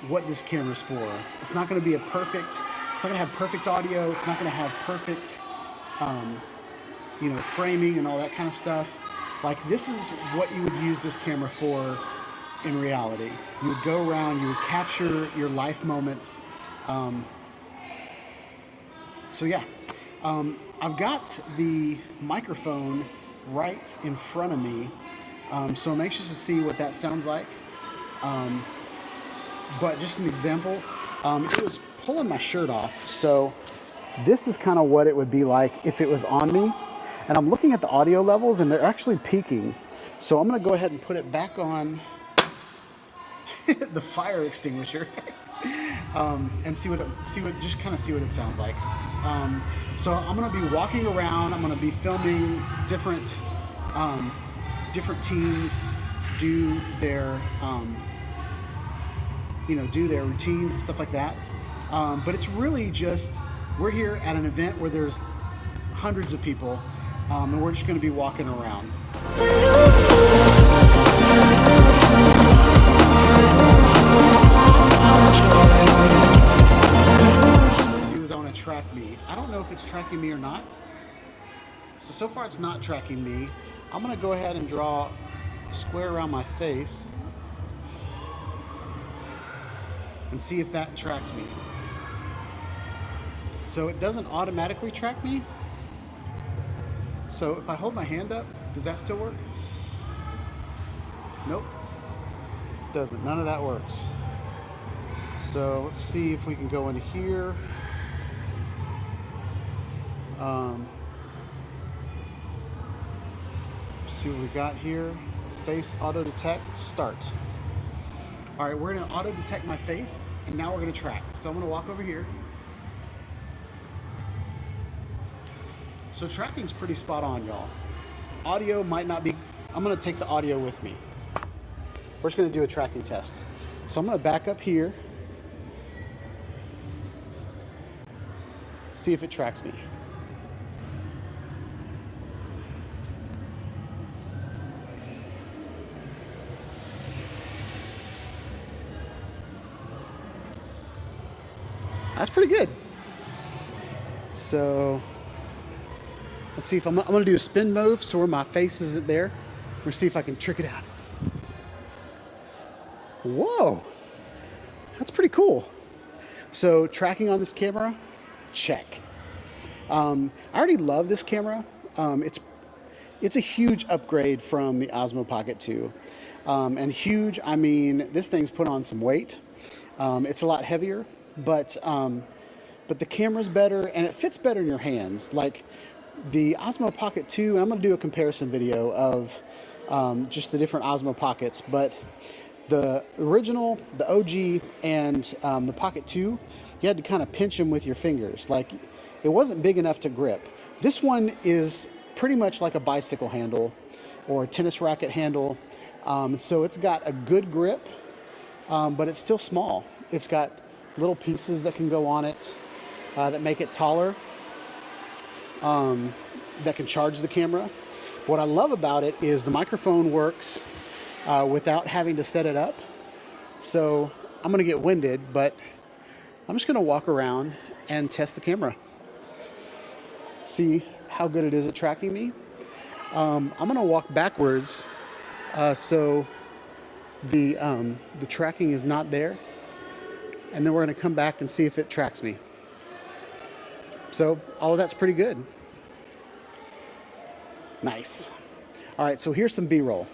what this camera's for. It's not going to be it's not going to have perfect audio. It's not going to have perfect, you know, framing and all that kind of stuff. Like, this is what you would use this camera for in reality. You would go around, you would capture your life moments. So yeah, I've got the microphone right in front of me, so I'm anxious to see what that sounds like. But just an example, it was pulling my shirt off, so this is kind of what it would be like if it was on me. And I'm looking at the audio levels, and they're actually peaking. So I'm going to go ahead and put it back on the fire extinguisher and see what it sounds like. So I'm going to be walking around. I'm going to be filming different teams do their do their routines and stuff like that. But it's really just, we're here at an event where there's hundreds of people, and we're just going to be walking around. I want to track me. I don't know if it's tracking me or not. So far it's not tracking me. I'm going to go ahead and draw a square around my face and see if that tracks me. So it doesn't automatically track me. So if I hold my hand up, does that still work? Nope, doesn't. None of that works. So let's see if we can go into here. See what we got here. Face auto detect, start. All right, we're gonna auto detect my face, and now we're gonna track. So I'm gonna walk over here. So tracking's pretty spot on, y'all. Audio might not be, I'm gonna take the audio with me. We're just gonna do a tracking test. So I'm gonna back up here, see if it tracks me. That's pretty good. So let's see if I'm gonna do a spin move so where my face isn't there. We're gonna see if I can trick it out. Whoa, that's pretty cool. So tracking on this camera, check. I already love this camera. It's a huge upgrade from the Osmo Pocket 2. And huge, I mean, this thing's put on some weight. It's a lot heavier, but the camera's better and it fits better in your hands. Like the Osmo Pocket 2, and I'm going to do a comparison video of just the different Osmo Pockets, but the original, the OG, and the Pocket 2, you had to kind of pinch them with your fingers. Like, it wasn't big enough to grip. This one is pretty much like a bicycle handle or a tennis racket handle. So it's got a good grip, but it's still small. It's got little pieces that can go on it that make it taller, that can charge the camera. What I love about it is the microphone works without having to set it up. So I'm gonna get winded, but I'm just gonna walk around and test the camera. See how good it is at tracking me. I'm gonna walk backwards so the tracking is not there. And then we're gonna come back and see if it tracks me. So all of that's pretty good. Nice. All right, so here's some B-roll.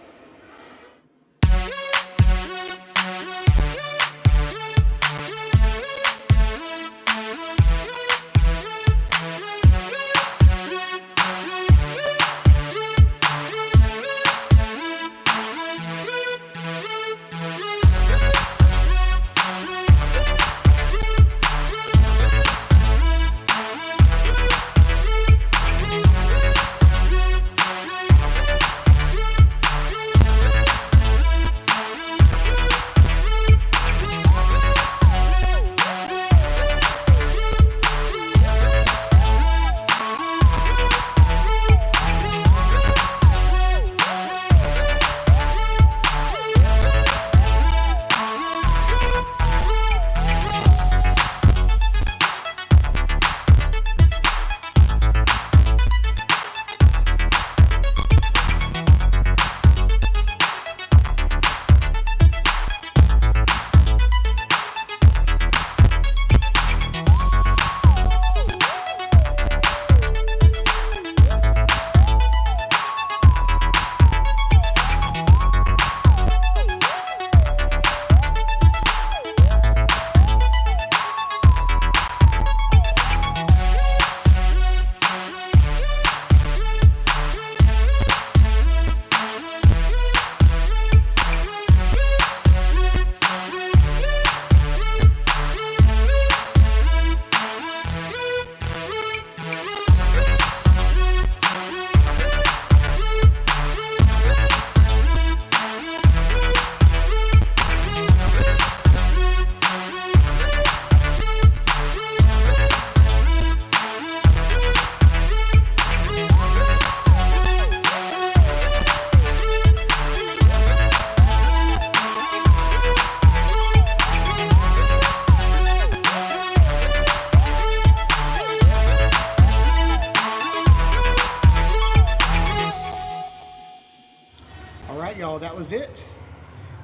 right, y'all, that was it.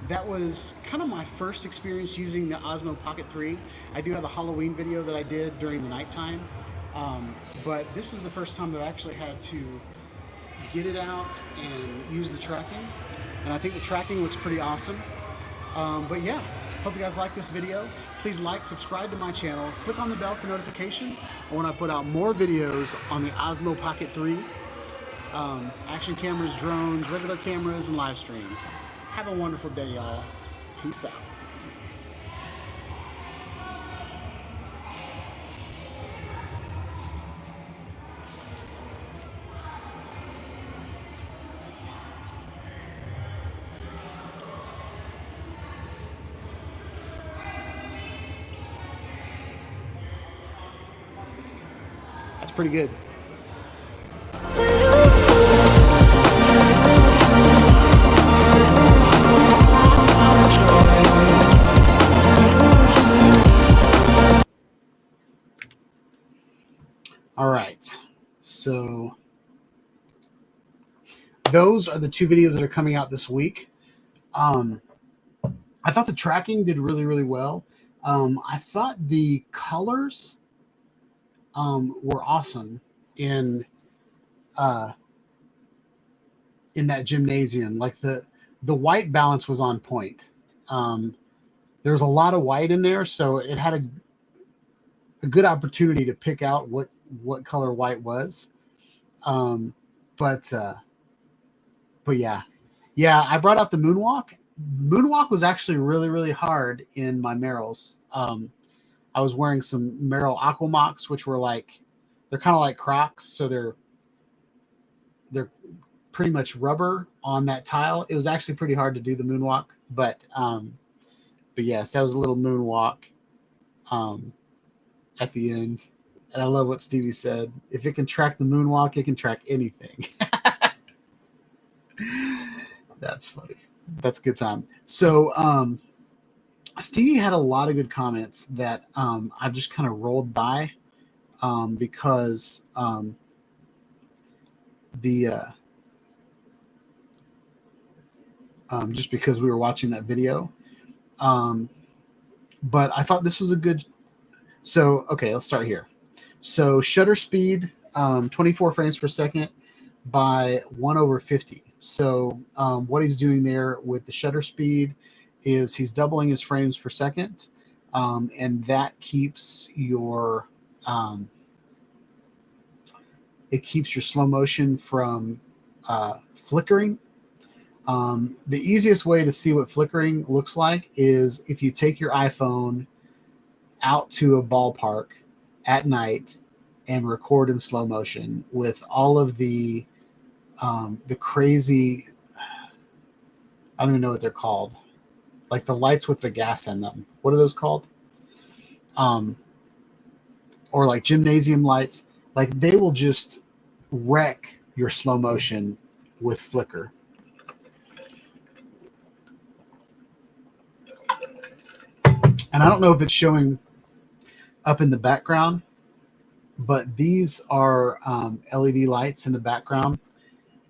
That was kind of my first experience using the Osmo Pocket 3. I do have a Halloween video that I did during the nighttime, but this is the first time I've actually had to get it out and use the tracking, and I think the tracking looks pretty awesome. But yeah, hope you guys like this video. Please like, subscribe to my channel, click on the bell for notifications when I put out more videos on the Osmo Pocket 3, action cameras, drones, regular cameras, and live stream. Have a wonderful day, y'all. Peace out. That's pretty good. All right, so those are the two videos that are coming out this week. I thought the tracking did really, really well. I thought the colors were awesome in that gymnasium. Like the white balance was on point. There was a lot of white in there, so it had a good opportunity to pick out what color white was. But yeah, I brought out the moonwalk. Moonwalk was actually really, really hard in my Merrells. I was wearing some Merrell Aquamox, which were they're kind of like Crocs, so they're pretty much rubber on that tile. It was actually pretty hard to do the moonwalk, but yes, that was a little moonwalk at the end. And I love what Stevie said. If it can track the moonwalk, it can track anything. That's funny. That's a good time. So Stevie had a lot of good comments that I've just kind of rolled by because just because we were watching that video. But I thought this was a good. So okay, let's start here. So shutter speed, 24 frames per second by 1/50. So what he's doing there with the shutter speed is he's doubling his frames per second, and that keeps your slow motion from flickering. The easiest way to see what flickering looks like is if you take your iPhone out to a ballpark at night and record in slow motion with all of the crazy, I don't even know what they're called, like the lights with the gas in them. What are those called? Or like gymnasium lights. Like they will just wreck your slow motion with flicker. And I don't know if it's showing up in the background, but these are LED lights in the background.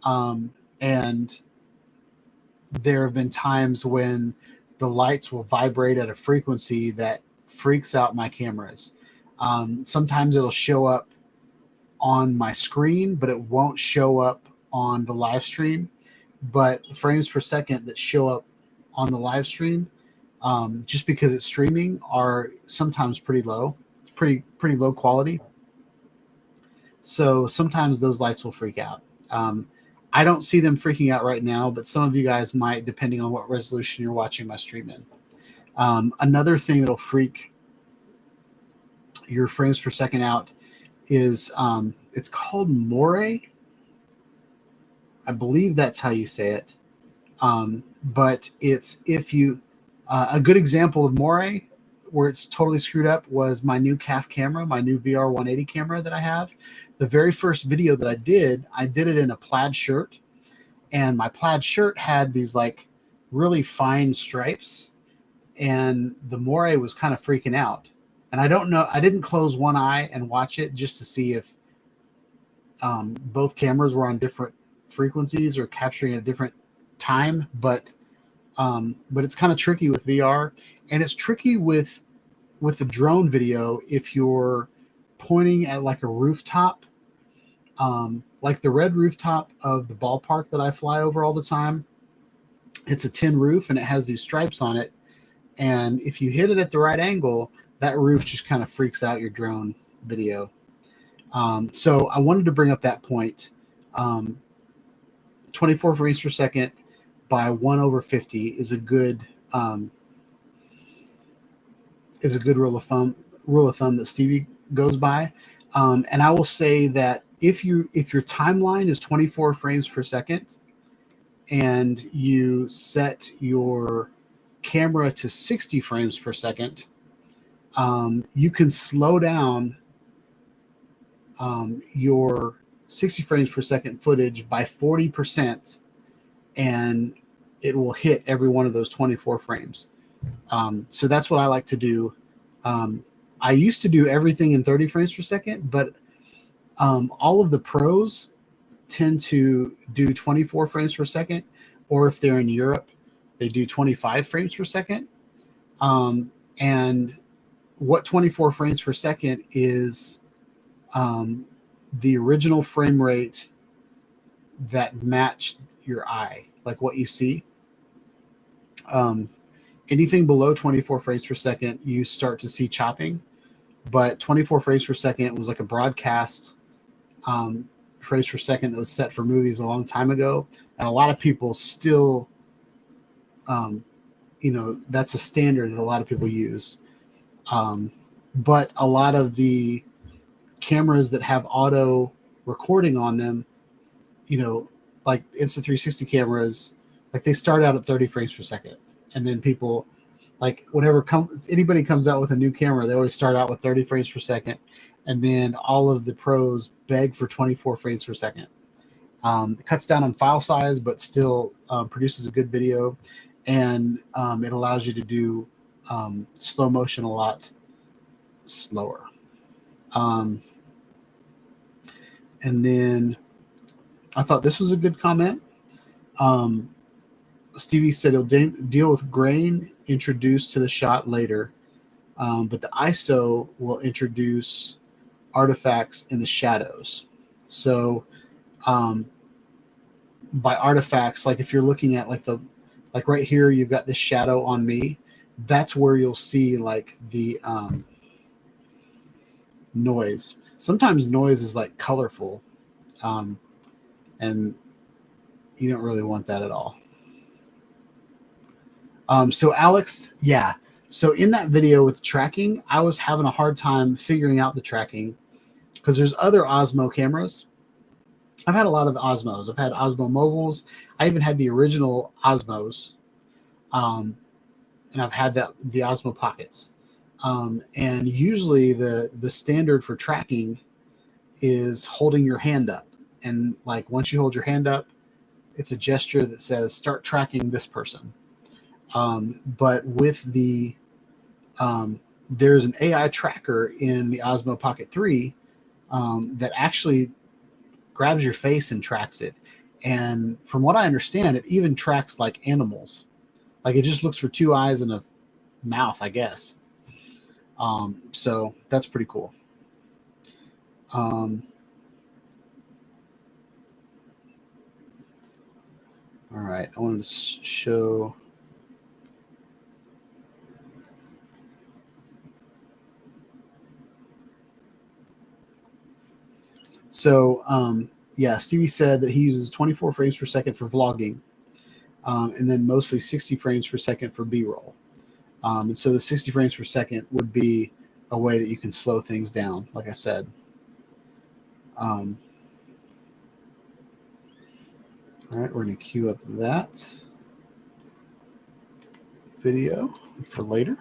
And there have been times when the lights will vibrate at a frequency that freaks out my cameras. Sometimes it'll show up on my screen, but it won't show up on the live stream. But the frames per second that show up on the live stream, just because it's streaming, are sometimes pretty low, pretty low quality. So sometimes those lights will freak out. I don't see them freaking out right now, but some of you guys might, depending on what resolution you're watching my stream in. Another thing that'll freak your frames per second out is it's called moire. I believe that's how you say it. But it's if you a good example of moire where it's totally screwed up was my new CAF camera, my new VR 180 camera that I have. The very first video that I did it in a plaid shirt, and my plaid shirt had these like really fine stripes, and the moire was kind of freaking out. And I don't know, I didn't close one eye and watch it just to see if both cameras were on different frequencies or capturing a different time, but it's kind of tricky with VR, and it's tricky with the drone video if you're pointing at like a rooftop, like the red rooftop of the ballpark that I fly over all the time. It's a tin roof and it has these stripes on it, and if you hit it at the right angle, that roof just kind of freaks out your drone video. So I wanted to bring up that point. 24 frames per second by 1/50 is a good rule of thumb that Stevie goes by. And I will say that if your timeline is 24 frames per second and you set your camera to 60 frames per second, you can slow down your 60 frames per second footage by 40%, and it will hit every one of those 24 frames. So that's what I like to do. I used to do everything in 30 frames per second, but all of the pros tend to do 24 frames per second, or if they're in Europe, they do 25 frames per second. And what 24 frames per second is, the original frame rate that matched your eye, like what you see. Anything below 24 frames per second, you start to see chopping. But 24 frames per second was like a broadcast frames per second that was set for movies a long time ago. And a lot of people still, that's a standard that a lot of people use. But a lot of the cameras that have auto recording on them, like Insta360 cameras, like they start out at 30 frames per second. And then people, like whenever anybody comes out with a new camera, they always start out with 30 frames per second. And then all of the pros beg for 24 frames per second. It cuts down on file size, but still produces a good video. And it allows you to do slow motion a lot slower. And then I thought this was a good comment. Stevie said he'll deal with grain introduced to the shot later, but the ISO will introduce artifacts in the shadows. So by artifacts, like if you're looking at like right here, you've got this shadow on me. That's where you'll see like the noise. Sometimes noise is like colorful, and you don't really want that at all. So Alex, yeah. So in that video with tracking, I was having a hard time figuring out the tracking because there's other Osmo cameras. I've had a lot of Osmos. I've had Osmo mobiles. I even had the original Osmos, and I've had the Osmo Pockets. And usually the standard for tracking is holding your hand up. And like once you hold your hand up, it's a gesture that says start tracking this person. But with the there's an AI tracker in the Osmo Pocket 3 that actually grabs your face and tracks it. And from what I understand, it even tracks like animals. Like it just looks for two eyes and a mouth, I guess. So that's pretty cool. All right, I wanted to show. So, yeah, Stevie said that he uses 24 frames per second for vlogging, and then mostly 60 frames per second for B-roll. And so the 60 frames per second would be a way that you can slow things down, like I said. All right, we're going to queue up that video for later.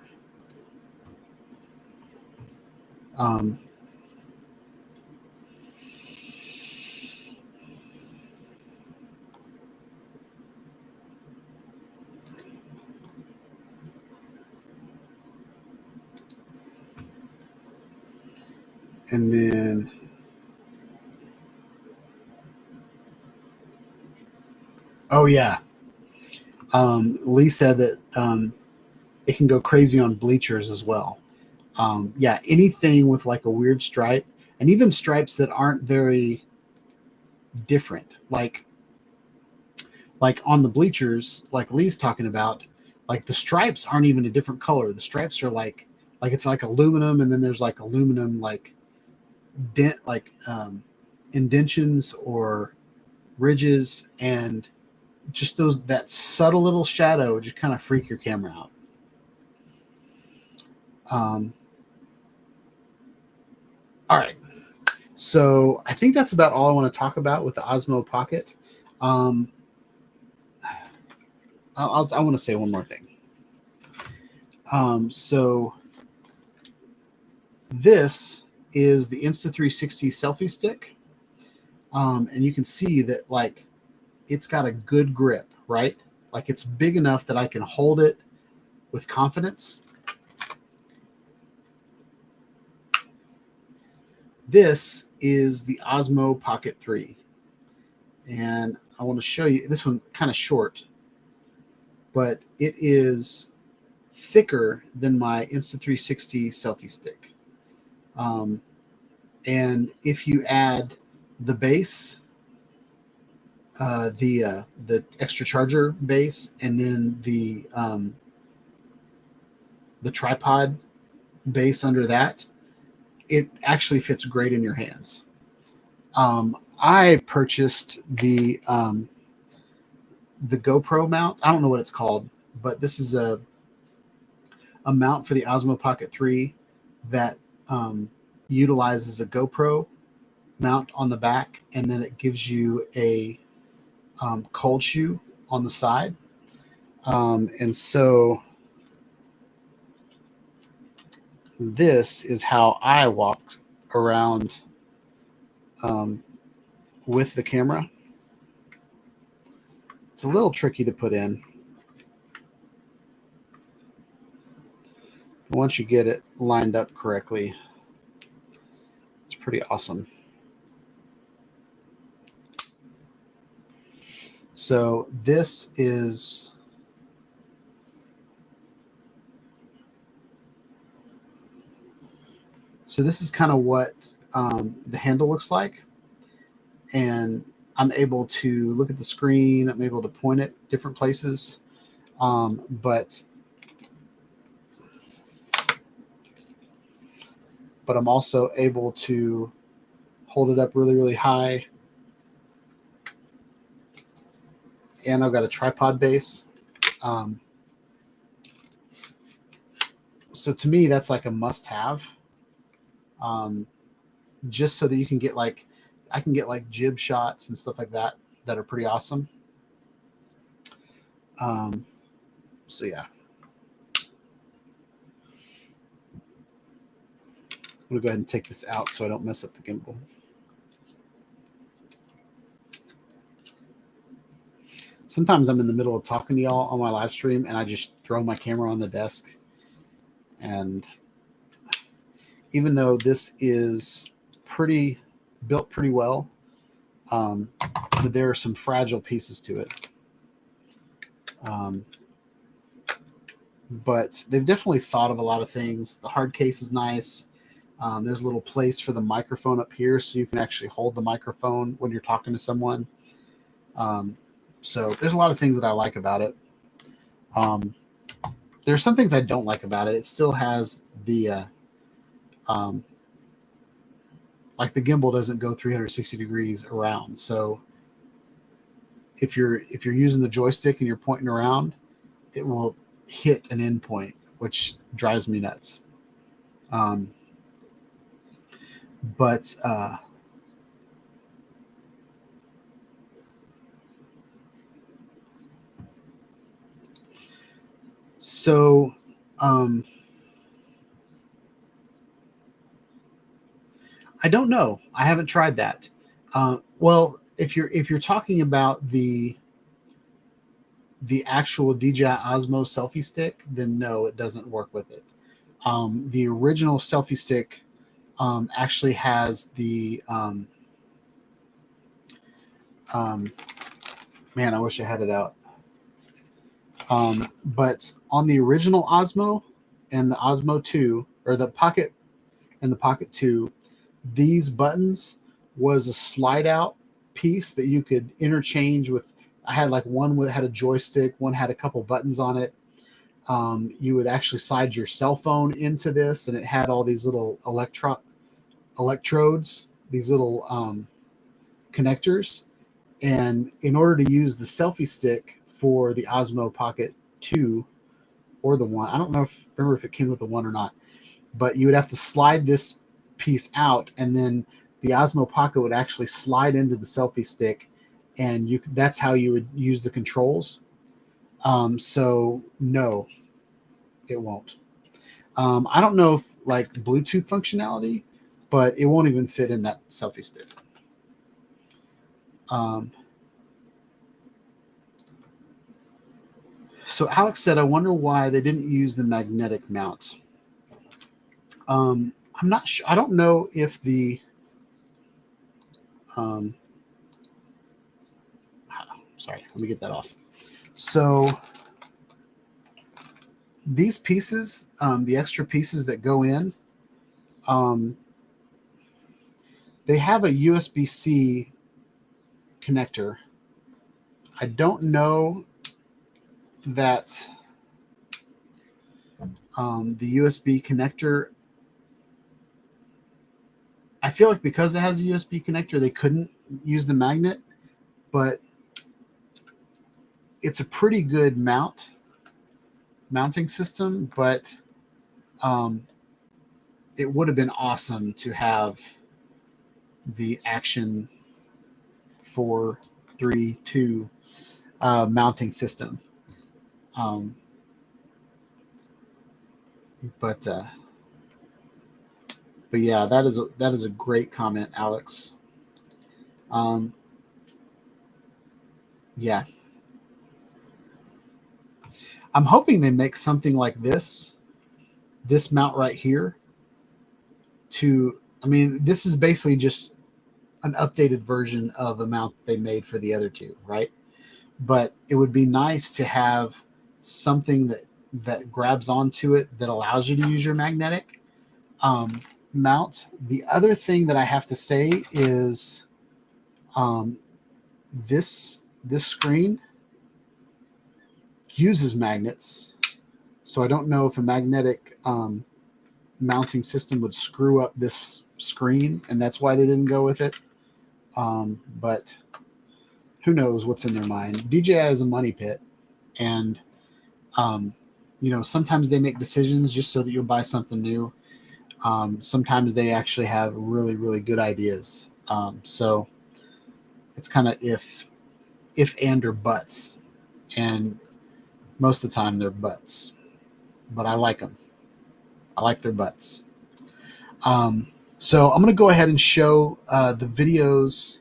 And then oh yeah, Lee said that it can go crazy on bleachers as well. Yeah, anything with like a weird stripe, and even stripes that aren't very different, like on the bleachers, like Lee's talking about, like the stripes aren't even a different color. The stripes are like it's like aluminum, and then there's like aluminum like indentions or ridges, and just that subtle little shadow just kind of freak your camera out. All right, so I think that's about all I want to talk about with the Osmo Pocket. I want to say one more thing. So this is the Insta360 selfie stick, and you can see that like it's got a good grip, right? Like it's big enough that I can hold it with confidence. This is the Osmo Pocket 3. And I want to show you this one, kind of short, but it is thicker than my Insta360 selfie stick. And if you add the base, the extra charger base, and then the tripod base under that, it actually fits great in your hands. I purchased the GoPro mount. I don't know what it's called, but this is a mount for the Osmo Pocket 3 that utilizes a GoPro mount on the back, and then it gives you a cold shoe on the side. And so this is how I walk around with the camera. It's a little tricky to put in. Once you get it lined up correctly, it's pretty awesome. So this is kind of what the handle looks like, and I'm able to look at the screen. I'm able to point it different places, but I'm also able to hold it up really, really high. And I've got a tripod base. So to me, that's like a must-have. Just so that you can get like, I can get like jib shots and stuff like that are pretty awesome. So yeah. I'm gonna go ahead and take this out so I don't mess up the gimbal. Sometimes I'm in the middle of talking to y'all on my live stream and I just throw my camera on the desk. And even though this is built pretty well, but there are some fragile pieces to it. But they've definitely thought of a lot of things. The hard case is nice. There's a little place for the microphone up here so you can actually hold the microphone when you're talking to someone. So there's a lot of things that I like about it. There's some things I don't like about it. It still has the like the gimbal doesn't go 360 degrees around. So if you're using the joystick and you're pointing around, it will hit an endpoint, which drives me nuts. So I don't know. I haven't tried that. Well, if you're talking about the actual DJI Osmo selfie stick, then no, it doesn't work with it. The original selfie stick actually has the man, I wish I had it out. But on the original Osmo and the Osmo 2, or the Pocket and the Pocket 2, these buttons was a slide out piece that you could interchange with. I had like one that had a joystick, one had a couple buttons on it. You would actually slide your cell phone into this, and it had all these little electrodes, these little connectors. And in order to use the selfie stick for the Osmo Pocket 2 or the 1, I don't remember if it came with the 1 or not, but you would have to slide this piece out, and then the Osmo Pocket would actually slide into the selfie stick, and that's how you would use the controls. So no, it won't. I don't know if like Bluetooth functionality, but it won't even fit in that selfie stick. So Alex said, I wonder why they didn't use the magnetic mount. I'm not sure. I don't know if the sorry, let me get that off. So these pieces, the extra pieces that go in, they have a USB-C connector. I don't know that the USB connector, I feel like because it has a USB connector, they couldn't use the magnet, but it's a pretty good mounting system, but it would have been awesome to have the Action 432 mounting system. But yeah, that is a great comment, Alex. Yeah, I'm hoping they make something like this mount right here. I mean, this is basically just an updated version of a mount they made for the other two, right? But it would be nice to have something that grabs onto it that allows you to use your magnetic mount. The other thing that I have to say is this screen uses magnets, so I don't know if a magnetic mounting system would screw up this screen, and that's why they didn't go with it. But who knows what's in their mind. DJI is a money pit, and sometimes they make decisions just so that you'll buy something new. Sometimes they actually have really, really good ideas. So it's kind of if and or buts, and most of the time they're buts, but I like them. I like their butts. So I'm going to go ahead and show the videos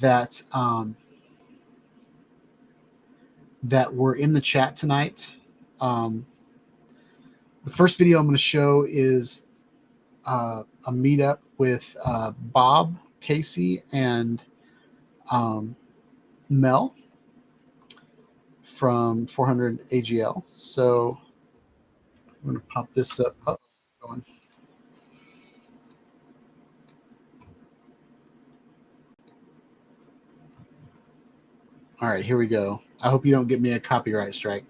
that that were in the chat tonight. The first video I'm going to show is a meetup with Bob, Casey, and Mel from 400 AGL. So I'm going to pop this up. Oh, going. All right, here we go. I hope you don't get me a copyright strike.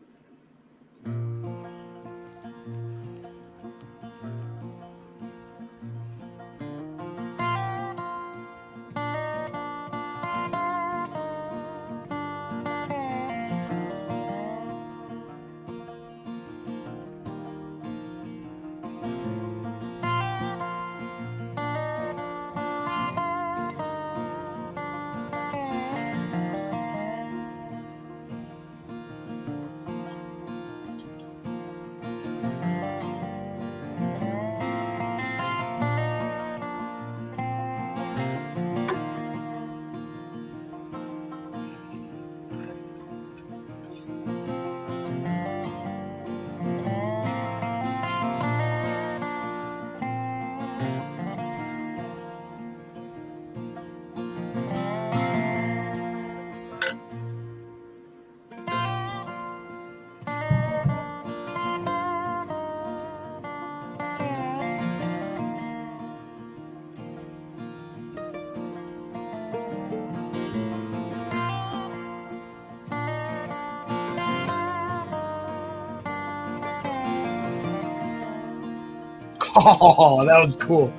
Oh, that was cool.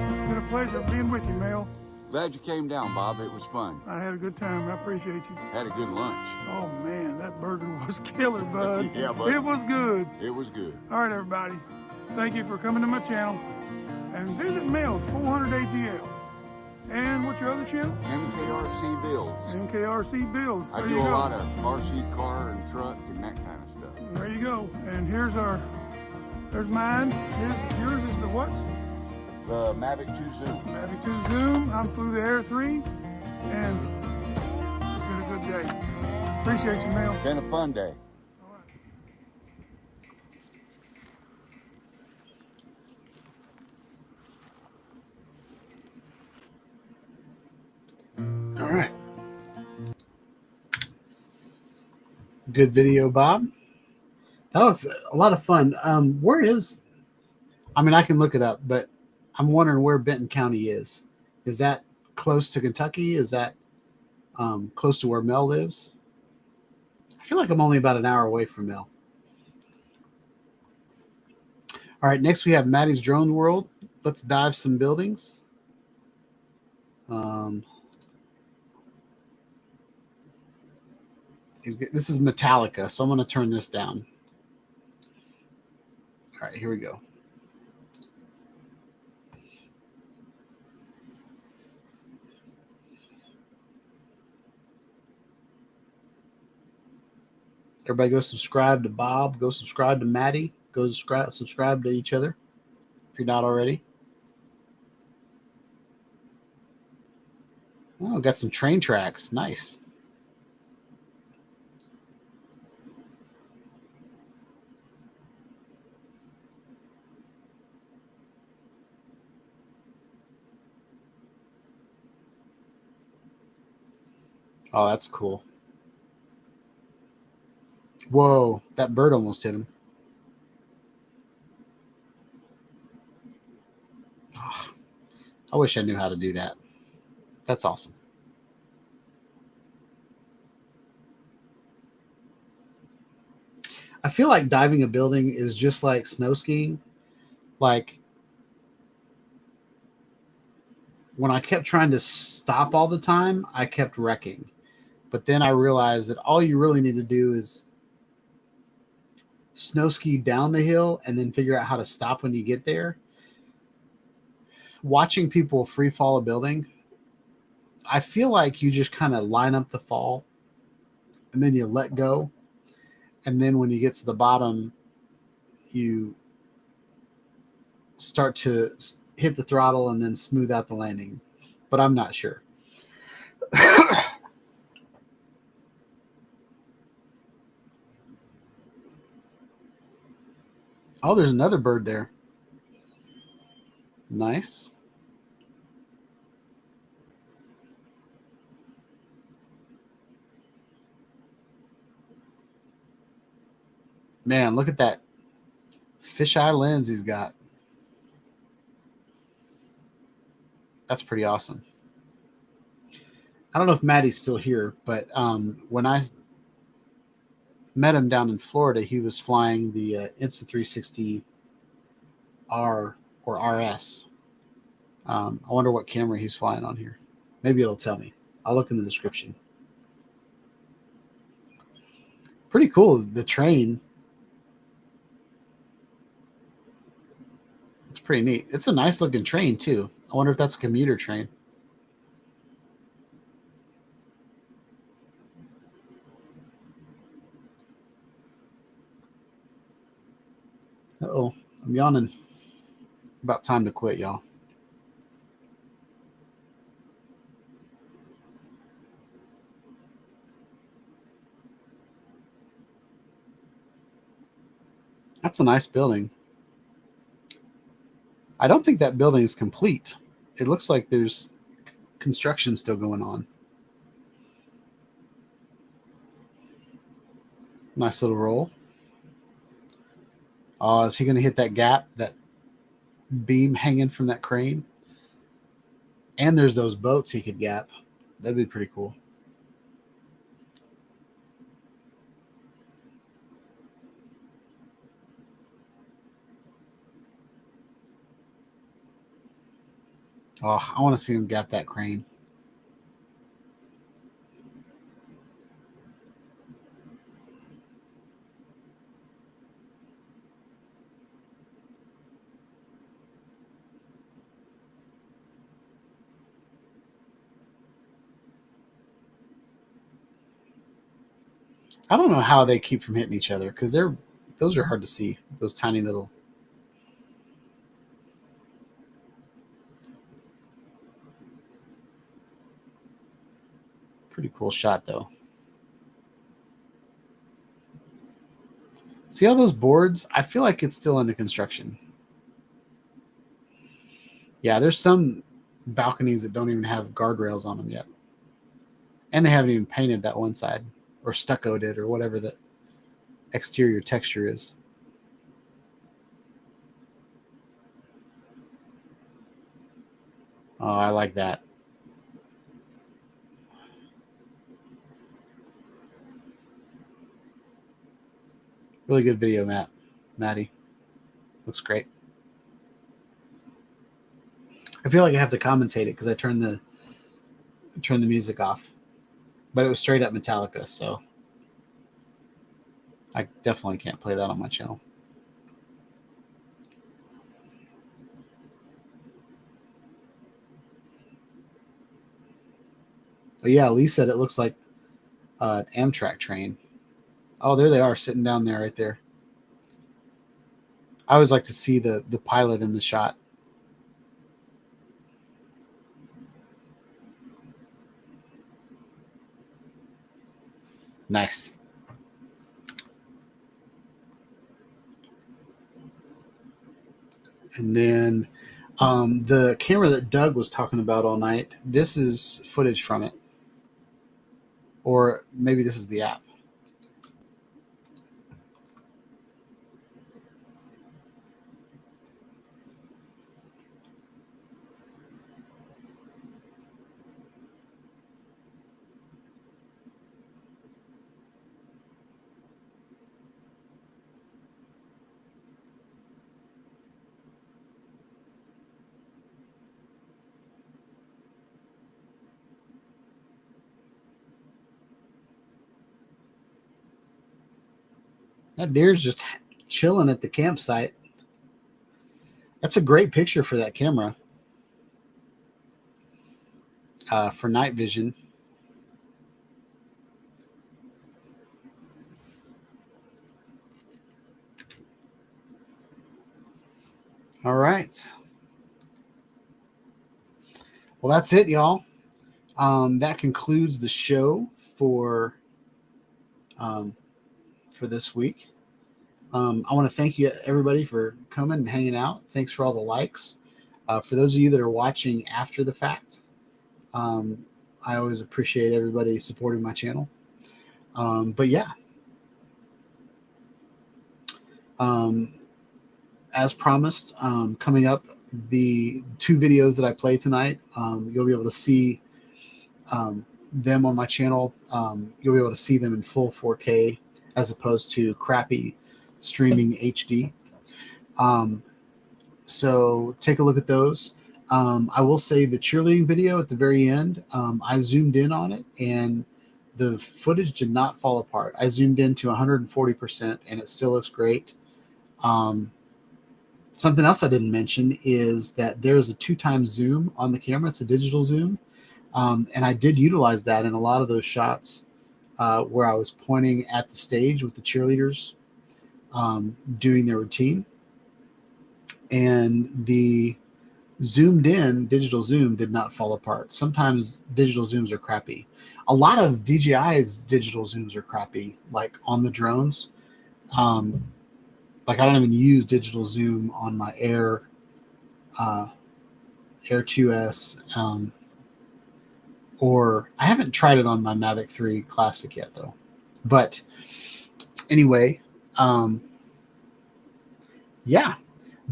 It's been a pleasure being with you, Mel. Glad you came down, Bob. It was fun. I had a good time. I appreciate you. Had a good lunch. Oh, man, that burger was killer, bud. Yeah, bud. It was good. It was good. All right, everybody. Thank you for coming to my channel. And visit Mel's 400 AGL. And what's your other channel? MKRC Builds. MKRC Builds. I There do you a go. lot of RC car and truck and that kind of stuff. There you go. And there's mine. Yours is the what? The Mavic 2 Zoom. Mavic 2 Zoom. I'm through the Air 3. And it's been a good day. Appreciate you, Mel. Been a fun day. All right. Good video, Bob. That was a lot of fun. Where is, I mean, I can look it up, but I'm wondering where Benton County is. Is that close to Kentucky? Is that close to where Mel lives? I feel like I'm only about an hour away from Mel. All right, next we have Maddie's Drone World. Let's dive some buildings. This is Metallica, so I'm going to turn this down. All right, here we go. Everybody go subscribe to Bob. Go subscribe to Maddie. Go subscribe to each other if you're not already. Oh, got some train tracks. Nice. Oh, that's cool. Whoa, that bird almost hit him. Oh, I wish I knew how to do that. That's awesome. I feel like diving a building is just like snow skiing. Like when I kept trying to stop all the time, I kept wrecking. But then I realized that all you really need to do is snow ski down the hill and then figure out how to stop when you get there. Watching people free fall a building, I feel like you just kind of line up the fall and then you let go. And then when you get to the bottom, you start to hit the throttle and then smooth out the landing. But I'm not sure. Oh, there's another bird there. Nice. Man, look at that fisheye lens he's got. That's pretty awesome. I don't know if Maddie's still here, but when I met him down in Florida, he was flying the Insta360 R or RS. I wonder what camera he's flying on here. Maybe it'll tell me. I'll look in the description. Pretty cool, the train. It's pretty neat. It's a nice looking train too. I wonder if that's a commuter train. Uh-oh, I'm yawning. About time to quit, y'all. That's a nice building. I don't think that building is complete. It looks like there's construction still going on. Nice little roll. Oh, is he going to hit that gap, that beam hanging from that crane? And there's those boats he could gap. That'd be pretty cool. Oh, I want to see him gap that crane. I don't know how they keep from hitting each other because those are hard to see. Those tiny little. Pretty cool shot though. See all those boards? I feel like it's still under construction. Yeah, there's some balconies that don't even have guardrails on them yet. And they haven't even painted that one side or stuccoed it or whatever the exterior texture is. Oh, I like that. Really good video, Maddie. Looks great. I feel like I have to commentate it because I turned the music off. But it was straight up Metallica, so I definitely can't play that on my channel. But yeah, Lee said it looks like an Amtrak train. Oh, there they are, sitting down there right there. I always like to see the pilot in the shot. Nice. And then the camera that Doug was talking about all night, this is footage from it. Or maybe this is the app. That deer's just chilling at the campsite. That's a great picture for that camera. For night vision. All right. Well, that's it, y'all. That concludes the show for this week. I want to thank you, everybody, for coming and hanging out. Thanks for all the likes. For those of you that are watching after the fact, I always appreciate everybody supporting my channel. But yeah, as promised, coming up, the 2 videos that I play tonight, you'll be able to see them on my channel. You'll be able to see them in full 4K as opposed to crappy streaming HD. So take a look at those. I will say the cheerleading video at the very end, I zoomed in on it and the footage did not fall apart. I zoomed in to 140% and it still looks great. Something else I didn't mention is that there's a 2x zoom on the camera. It's a digital zoom. And I did utilize that in a lot of those shots where I was pointing at the stage with the cheerleaders doing their routine. And the zoomed in digital zoom did not fall apart. Sometimes digital zooms are crappy. A lot of DJI's digital zooms are crappy, like on the drones. Like I don't even use digital zoom on my Air 2S, or I haven't tried it on my Mavic 3 Classic yet though. But anyway, yeah,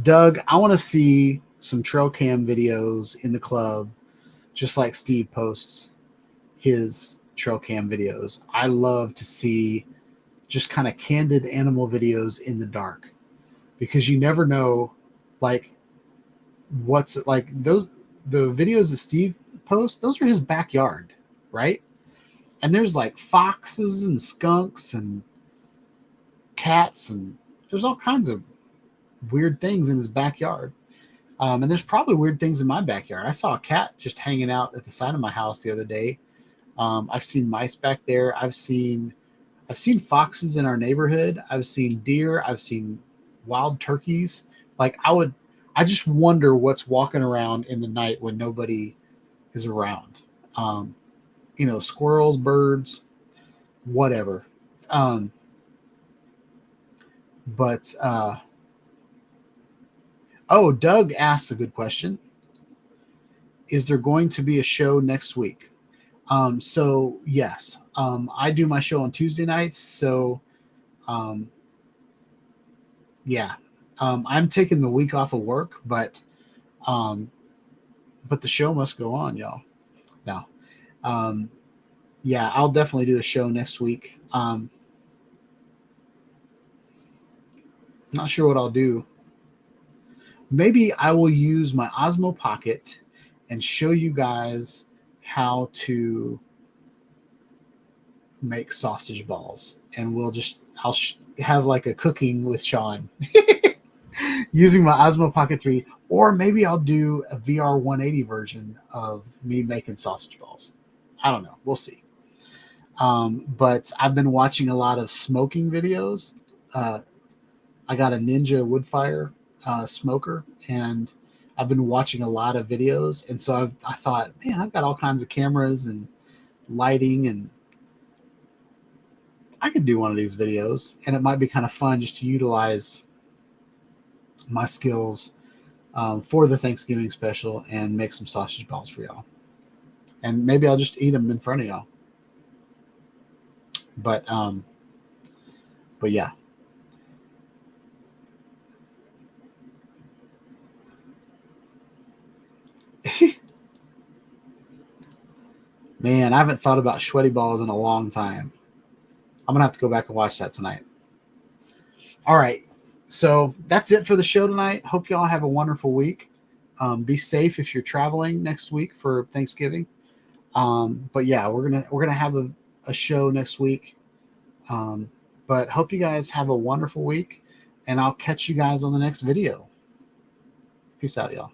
Doug, I want to see some trail cam videos in the club, just like Steve posts his trail cam videos. I love to see just kind of candid animal videos in the dark, because you never know, like, what's like those the videos that Steve posts, those are his backyard, right? And there's like foxes and skunks and cats, and there's all kinds of weird things in his backyard. And there's probably weird things in my backyard. I saw a cat just hanging out at the side of my house the other day. I've seen mice back there. I've seen foxes in our neighborhood. I've seen deer. I've seen wild turkeys. Like I just wonder what's walking around in the night when nobody is around. Squirrels, birds, whatever. Doug asks a good question. Is there going to be a show next week? So yes, I do my show on Tuesday nights. So, yeah, I'm taking the week off of work, but the show must go on, y'all. No, yeah, I'll definitely do a show next week. Not sure what I'll do. Maybe I will use my Osmo Pocket and show you guys how to make sausage balls, and I'll have like a cooking with Sean using my Osmo Pocket 3, or maybe I'll do a VR 180 version of me making sausage balls. I don't know. We'll see. But I've been watching a lot of smoking videos. I got a Ninja Woodfire smoker, and I've been watching a lot of videos. And so I thought, man, I've got all kinds of cameras and lighting, and I could do one of these videos, and it might be kind of fun just to utilize my skills for the Thanksgiving special and make some sausage balls for y'all. And maybe I'll just eat them in front of y'all. But yeah. Man, I haven't thought about sweaty balls in a long time. I'm going to have to go back and watch that tonight. All right. So that's it for the show tonight. Hope y'all have a wonderful week. Be safe if you're traveling next week for Thanksgiving. But yeah, we're gonna have a show next week. But hope you guys have a wonderful week, and I'll catch you guys on the next video. Peace out, y'all.